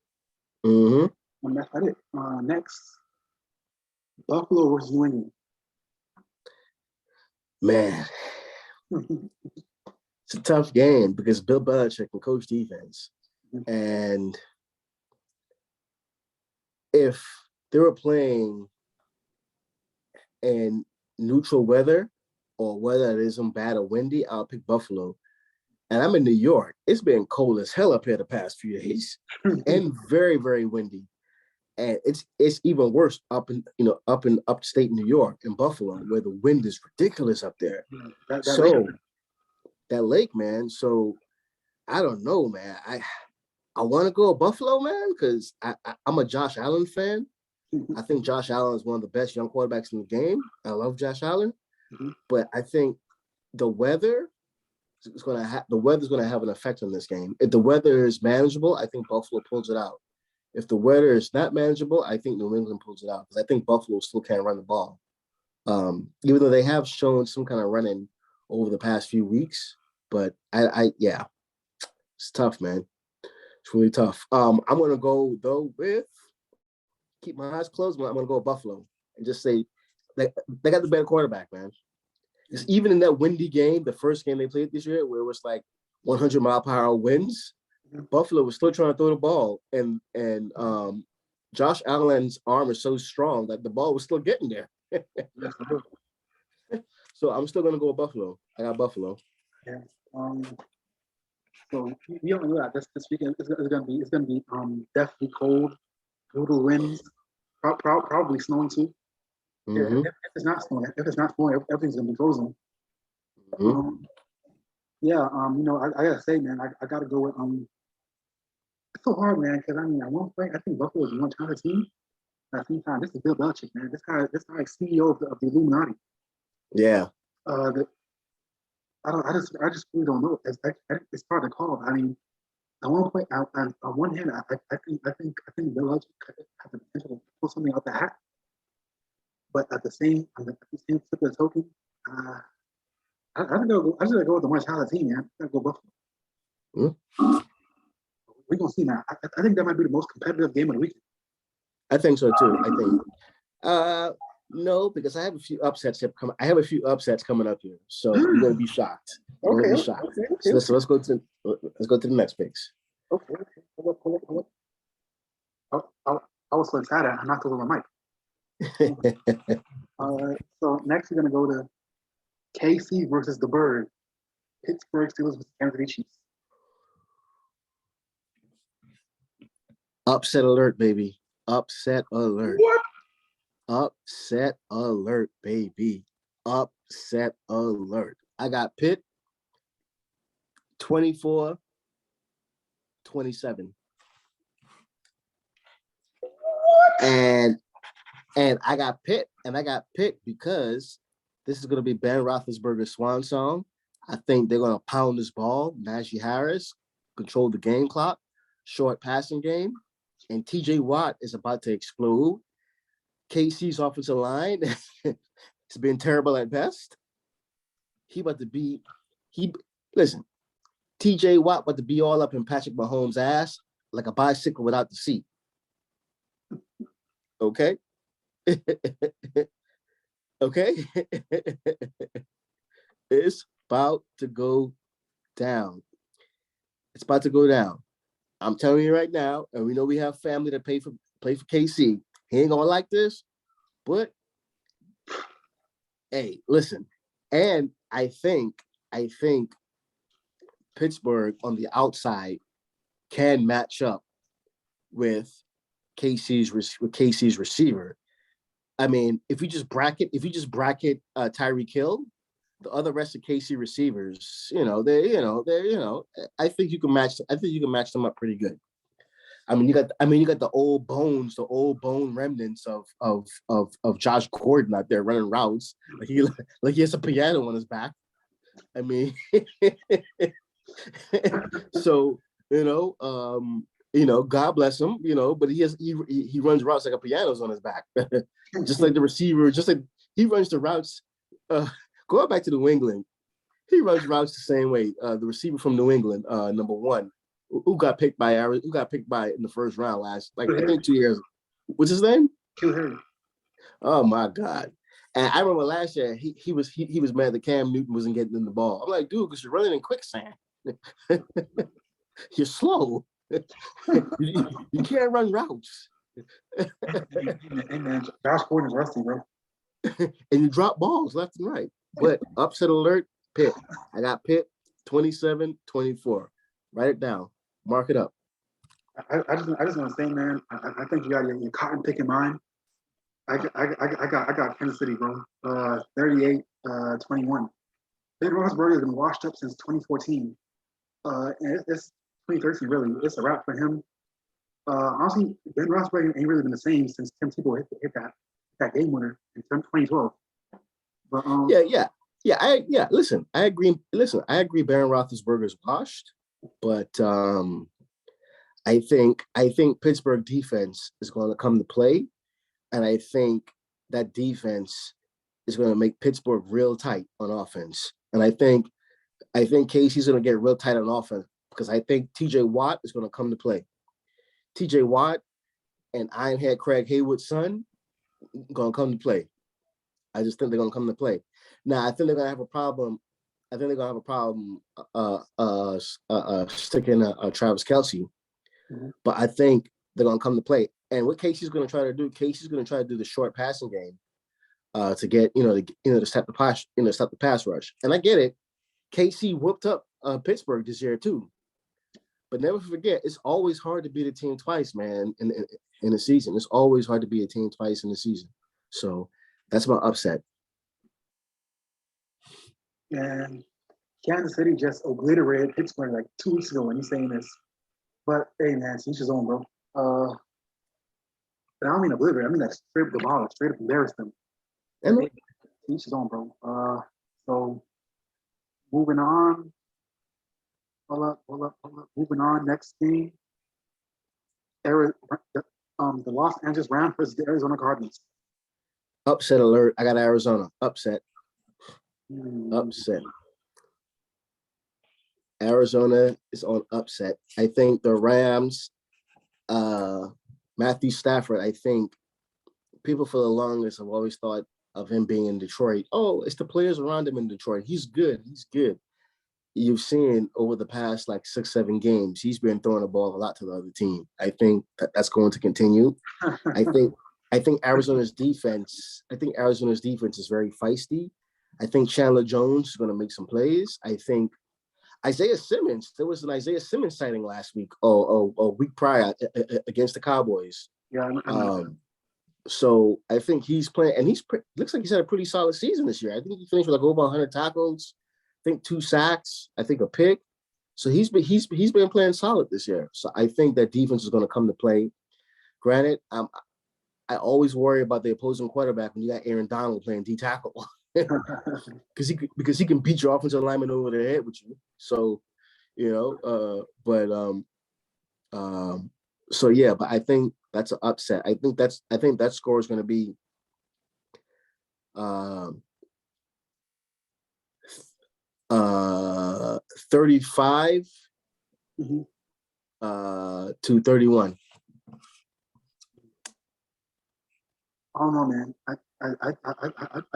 [SPEAKER 2] Mm-hmm.
[SPEAKER 1] And that's about it. Next, Buffalo versus New England.
[SPEAKER 2] Man, it's a tough game because Bill Belichick can coach defense, and if they were playing in neutral weather, or whether it isn't bad or windy, I'll pick Buffalo. And I'm in New York. It's been cold as hell up here the past few days, and very, very windy. And it's even worse up in upstate New York in Buffalo, where the wind is ridiculous up there.
[SPEAKER 1] That
[SPEAKER 2] So
[SPEAKER 1] lake,
[SPEAKER 2] that lake, man. So I don't know, man. I want to go to Buffalo, man, because I'm a Josh Allen fan. I think Josh Allen is one of the best young quarterbacks in the game. I love Josh Allen, but I think the weather the weather's going to have an effect on this game. If the weather is manageable, I think Buffalo pulls it out. If the weather is not manageable, I think New England pulls it out because I think Buffalo still can't run the ball. Even though they have shown some kind of running over the past few weeks, but yeah, it's tough, man. It's really tough. I'm gonna go though with keep my eyes closed, but I'm gonna go with Buffalo and just say they got the better quarterback, man. Because even in that windy game, the first game they played this year, where it was like 100-mile-per-hour winds, Buffalo was still trying to throw the ball, and Josh Allen's arm is so strong that the ball was still getting there. So I'm still gonna go with Buffalo. I got Buffalo.
[SPEAKER 1] Yeah. So we don't know that this weekend is gonna be definitely cold, brutal winds, probably snowing too.
[SPEAKER 2] Mm-hmm.
[SPEAKER 1] If it's not snowing, everything's gonna be frozen.
[SPEAKER 2] Mm-hmm.
[SPEAKER 1] I gotta say, man, I gotta go with It's so hard, man, because I mean, at one point, I think Buffalo is one China team. At the same time, this is Bill Belichick, man. This guy is CEO of the Illuminati.
[SPEAKER 2] Yeah.
[SPEAKER 1] The, I just really don't know. It's hard to call. I mean, at one point, on one hand, I think Bill Belichick has the potential to pull something out the hat, but at the same flip of the token, I just gotta go with the one China team, man. I gotta go Buffalo.
[SPEAKER 2] Mm-hmm.
[SPEAKER 1] We're gonna see now. I think that might be the most competitive game of the weekend.
[SPEAKER 2] I think so too. I think. No, because I have a few upsets coming up here, so you're gonna be shocked. You're gonna be shocked.
[SPEAKER 1] Okay.
[SPEAKER 2] So let's go to the next picks.
[SPEAKER 1] Okay. Hold up. I was so excited. I knocked over my mic. So next we're gonna go to KC versus the Bird. Pittsburgh Steelers versus Kansas City Chiefs.
[SPEAKER 2] Upset alert, baby. Upset alert.
[SPEAKER 1] What?
[SPEAKER 2] Upset alert, baby. Upset alert. I got Pitt 24-27. And I got Pitt because this is going to be Ben Roethlisberger's swan song. I think they're going to pound this ball. Najee Harris control the game clock, short passing game, and TJ Watt is about to explode. KC's offensive line has been terrible at best. Listen, TJ Watt about to be all up in Patrick Mahomes' ass like a bicycle without the seat. Okay? Okay? It's about to go down. It's about to go down. I'm telling you right now, and we know we have family that play for KC. He ain't gonna like this, but hey, listen. And I think Pittsburgh on the outside can match up with KC's receiver. I mean, if you just bracket Tyreek Hill, the other rest of KC receivers, I think you can match them up pretty good. I mean, you got the old bone remnants of Josh Gordon out there running routes like he has a piano on his back. I mean, so God bless him, but he runs routes like a piano's on his back, just like the receiver, just like he runs the routes. Going back to New England, he runs routes the same way. The receiver from New England, number one, who got picked by in the first round I think 2 years. What's his name?
[SPEAKER 1] Kill.
[SPEAKER 2] Oh my God. And I remember last year he was mad that Cam Newton wasn't getting in the ball. I'm like, dude, because you're running in quicksand. You're slow. you can't run routes.
[SPEAKER 1] Hey man, Josh Gordon is rusty, bro.
[SPEAKER 2] And you drop balls left and right. But upset alert, Pitt. I got Pitt 27-24. Write it down. Mark it up.
[SPEAKER 1] I just want to say, man, I think you got your cotton picking mind. I got Kansas City, bro. 38-21. Ben Roethlisberger has been washed up since 2014. And it's 2013, really. It's a wrap for him. Honestly, Ben Roethlisberger ain't really been the same since Tim Tebow hit that game winner in 2012. But
[SPEAKER 2] Yeah. Listen, I agree. I agree. Baron Roethlisberger's washed, but I think Pittsburgh defense is going to come to play, and I think that defense is going to make Pittsburgh real tight on offense. And I think Casey's going to get real tight on offense because I think T.J. Watt is going to come to play. T.J. Watt and Ironhead Craig Haywood's son going to come to play. I just think they're going to come to play. Now, I think they're going to have a problem. I think they're going to have a problem sticking Travis Kelce. Mm-hmm. But I think they're going to come to play. And what Casey's going to try to do, the short passing game to get, to stop the pass rush. And I get it. KC whooped up Pittsburgh this year too. But never forget, it's always hard to beat a team twice, man, in a season. It's always hard to beat a team twice in the season. So that's my upset.
[SPEAKER 1] And Kansas City just obliterated Pittsburgh like 2 weeks ago when he's saying this. But hey, man, each his own, bro. And I don't mean obliterate. I mean like straight up demolish, straight up embarrass them. And each his own, bro. So moving on. Hold up. Moving on. Next game. The Los Angeles Rams versus the Arizona Cardinals.
[SPEAKER 2] Upset alert. I got Arizona. Upset. Upset. Arizona is on upset. I think the Rams, Matthew Stafford, I think people for the longest have always thought of him being in Detroit. Oh, it's the players around him in Detroit. He's good. You've seen over the past like 6-7 games, he's been throwing the ball a lot to the other team. I think that's going to continue. I think Arizona's defense is very feisty. I think Chandler Jones is going to make some plays. I think Isaiah Simmons, there was an Isaiah Simmons sighting last week or a week prior against the Cowboys.
[SPEAKER 1] Yeah.
[SPEAKER 2] So I think he's playing, and looks like he's had a pretty solid season this year. I think he finished with like over 100 tackles. I think 2 sacks. I think a pick. So he's been playing solid this year. So I think that defense is going to come to play. Granted, I always worry about the opposing quarterback when you got Aaron Donald playing D tackle. because he can beat your offensive lineman over the head with you. So, but I think that's an upset. I think that score is going to be 35 to 31.
[SPEAKER 1] I don't know, man. I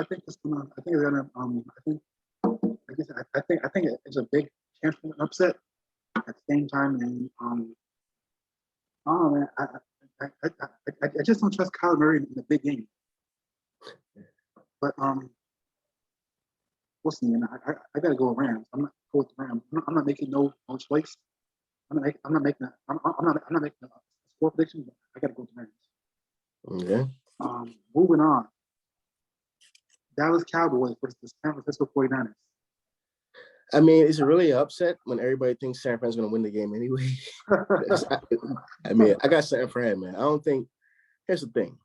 [SPEAKER 1] think it's gonna. I think it's gonna. I think it's a big chance for an upset. At the same time, and I don't know, man. I just don't trust Kyler Murray in the big game. But we'll see. And I gotta go with Rams. I'm not go with the Rams. I'm not making no choice. I'm not making a score prediction. But I gotta go with the Rams.
[SPEAKER 2] Okay.
[SPEAKER 1] Moving on. Dallas Cowboys versus the San Francisco 49ers.
[SPEAKER 2] I mean, is it really an upset when everybody thinks San Fran's going to win the game anyway? I mean, I got something for him, man. I don't think – here's the thing.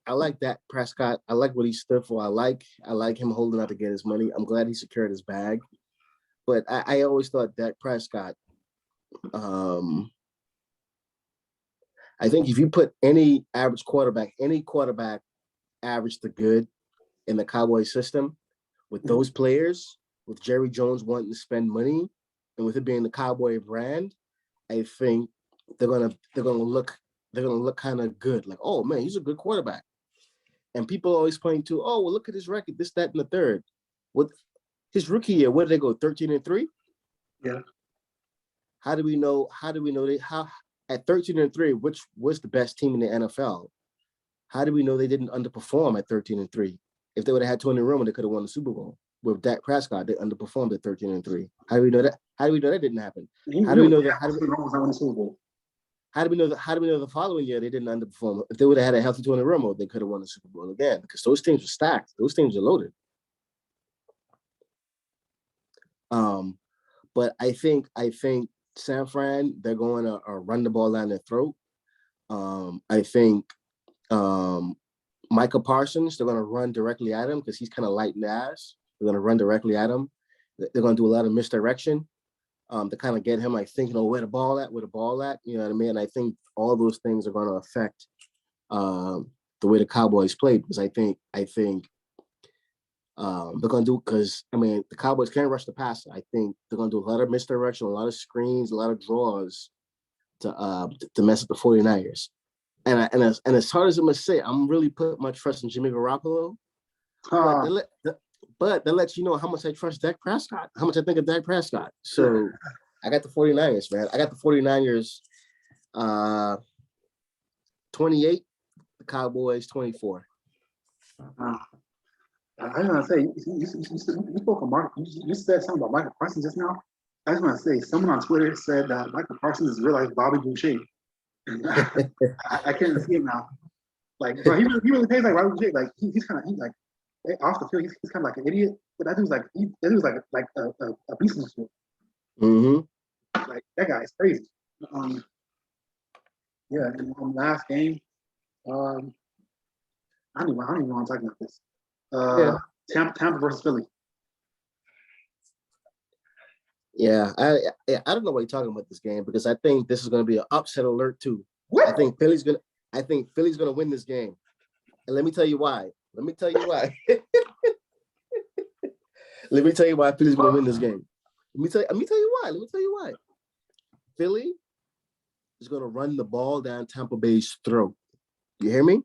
[SPEAKER 2] I like Dak Prescott. I like what he stood for. I like him holding out to get his money. I'm glad he secured his bag. But I always thought Dak Prescott I think if you put any quarterback average to good in the Cowboys system with those players – with Jerry Jones wanting to spend money, and with it being the Cowboy brand, I think they're gonna look kind of good. Like, oh man, he's a good quarterback. And people always point to, oh well, look at his record, this, that, and the third. With his rookie year, where did they go? 13-3?
[SPEAKER 1] Yeah.
[SPEAKER 2] How do we know at 13-3, which was the best team in the NFL? How do we know they didn't underperform at 13-3? if they would have had Tony Romo, they could have won the Super Bowl. With Dak Prescott, they underperformed at 13-3. How do we know that? How do we know that didn't happen? How do we know that? How do we know the following year they didn't underperform? If they would have had a healthy Tony Romo, they could have won the Super Bowl again because those teams were stacked. Those teams are loaded. But I think San Fran, they're going to run the ball down their throat. I think Micah Parsons, they're going to run directly at him because he's kind of light in the ass. They're going to run directly at him. They're going to do a lot of misdirection to kind of get him like thinking, where the ball at. You know what I mean? And I think all those things are going to affect the way the Cowboys play because I think they're going to do because, the Cowboys can't rush the passer. I think they're going to do a lot of misdirection, a lot of screens, a lot of draws to mess up the 49ers. And as hard as it must say, I'm really putting my trust in Jimmy Garoppolo. But that lets you know how much I trust Dak Prescott, how much I think of Dak Prescott. So I got the 49ers, man. I got the 49ers 28, the Cowboys 24.
[SPEAKER 1] I was gonna say you spoke of Mark. You said something about Michael Parsons just now. I just want to say someone on Twitter said that Michael Parsons is real life Bobby Boucher. I can't see him now. Like, bro, he really plays like Bobby Boucher. Like he's like off the field. He's kind of like an idiot. But that dude's like a beast in the field.
[SPEAKER 2] Mm-hmm.
[SPEAKER 1] Like that guy is crazy. Yeah. And last game, I don't even want to talk about this. Tampa versus Philly.
[SPEAKER 2] Yeah, I don't know what you're talking about this game because I think this is going to be an upset alert too.
[SPEAKER 1] What?
[SPEAKER 2] I think Philly's gonna win this game, and let me tell you why. Let me tell you why Philly's gonna win this game. Let me tell you why. Philly is gonna run the ball down Tampa Bay's throat. You hear me?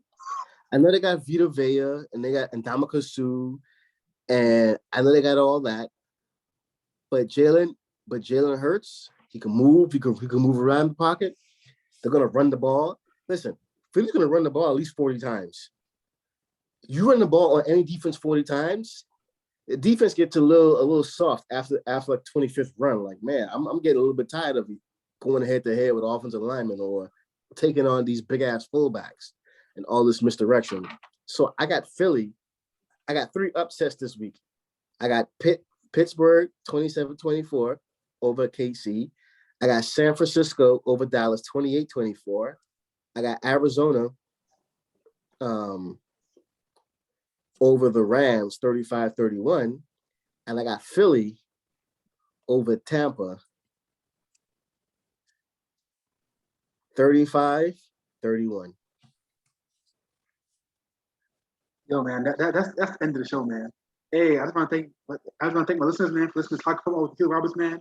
[SPEAKER 2] I know they got Vita Vea and they got Ndamukong Suh, and I know they got all that. But Jalen Hurts, he can move. He can move around the pocket. They're gonna run the ball. Listen, Philly's gonna run the ball at least 40 times. You run the ball on any defense 40 times, the defense gets a little soft after like 25th run. Like, man, I'm getting a little bit tired of going head to head with offensive linemen or taking on these big ass fullbacks and all this misdirection. So I got Philly. I got 3 upsets this week. I got Pittsburgh 27-24 over KC. I got San Francisco over Dallas 28-24. I got Arizona over the Rams 35-31. And I got Philly over Tampa 35-31.
[SPEAKER 1] Yo, man, that's the end of the show, man. Hey, I just want to thank my listeners, man, for listening to Talk Football with Akelo Roberts, man.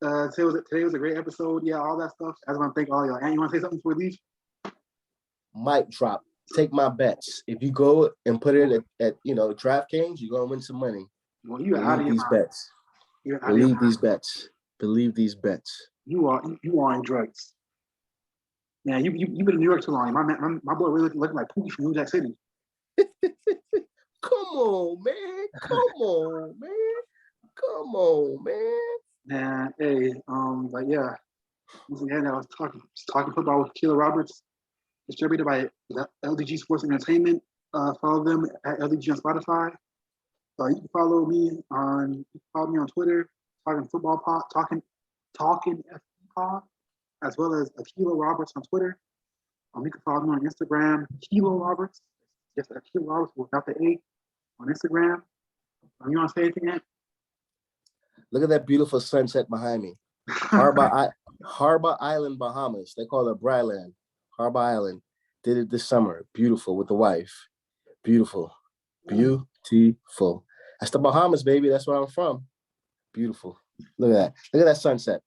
[SPEAKER 1] Today was a great episode. Yeah, all that stuff. I just want to thank all y'all. And you want to say something before we leave?
[SPEAKER 2] Mic drop. Take my bets. If you go and put it at DraftKings, you're gonna win some money.
[SPEAKER 1] Well, you are out of your mind.
[SPEAKER 2] Bets. Believe these bets. Believe these bets.
[SPEAKER 1] You are on drugs. Yeah, you've been in New York too long. My boy really looking like Pookie from New Jack City.
[SPEAKER 2] Come on, man.
[SPEAKER 1] Man, hey, but yeah. Once again, I was talking football with Akelo Roberts, distributed by LDG Sports Entertainment. Follow them at LDG on Spotify. You can follow me on Twitter, Talking Football Pod, Talking FP Pod, as well as Akelo Roberts on Twitter. You can follow me on Instagram, Akelo Roberts. Just Akelo Roberts without the A on Instagram. You want to say anything, Ant?
[SPEAKER 2] Look at that beautiful sunset behind me. Harbor Island, Bahamas. They call it Bryland. Harbor Island. Did it this summer. Beautiful with the wife. Beautiful. That's the Bahamas, baby. That's where I'm from. Beautiful. Look at that. Look at that sunset.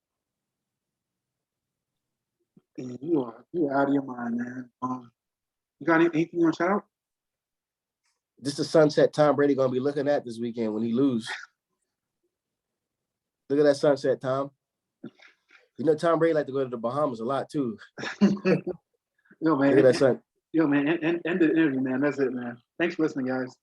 [SPEAKER 1] You are out of your mind, man. You got anything you want to shout out?
[SPEAKER 2] This is the sunset Tom Brady gonna be looking at this weekend when he lose. Look at that sunset, Tom. You know Tom Brady like to go to the Bahamas a lot too.
[SPEAKER 1] Yo, man.
[SPEAKER 2] Look at that sun.
[SPEAKER 1] Yo, man. End the interview, man. That's it, man. Thanks for listening, guys.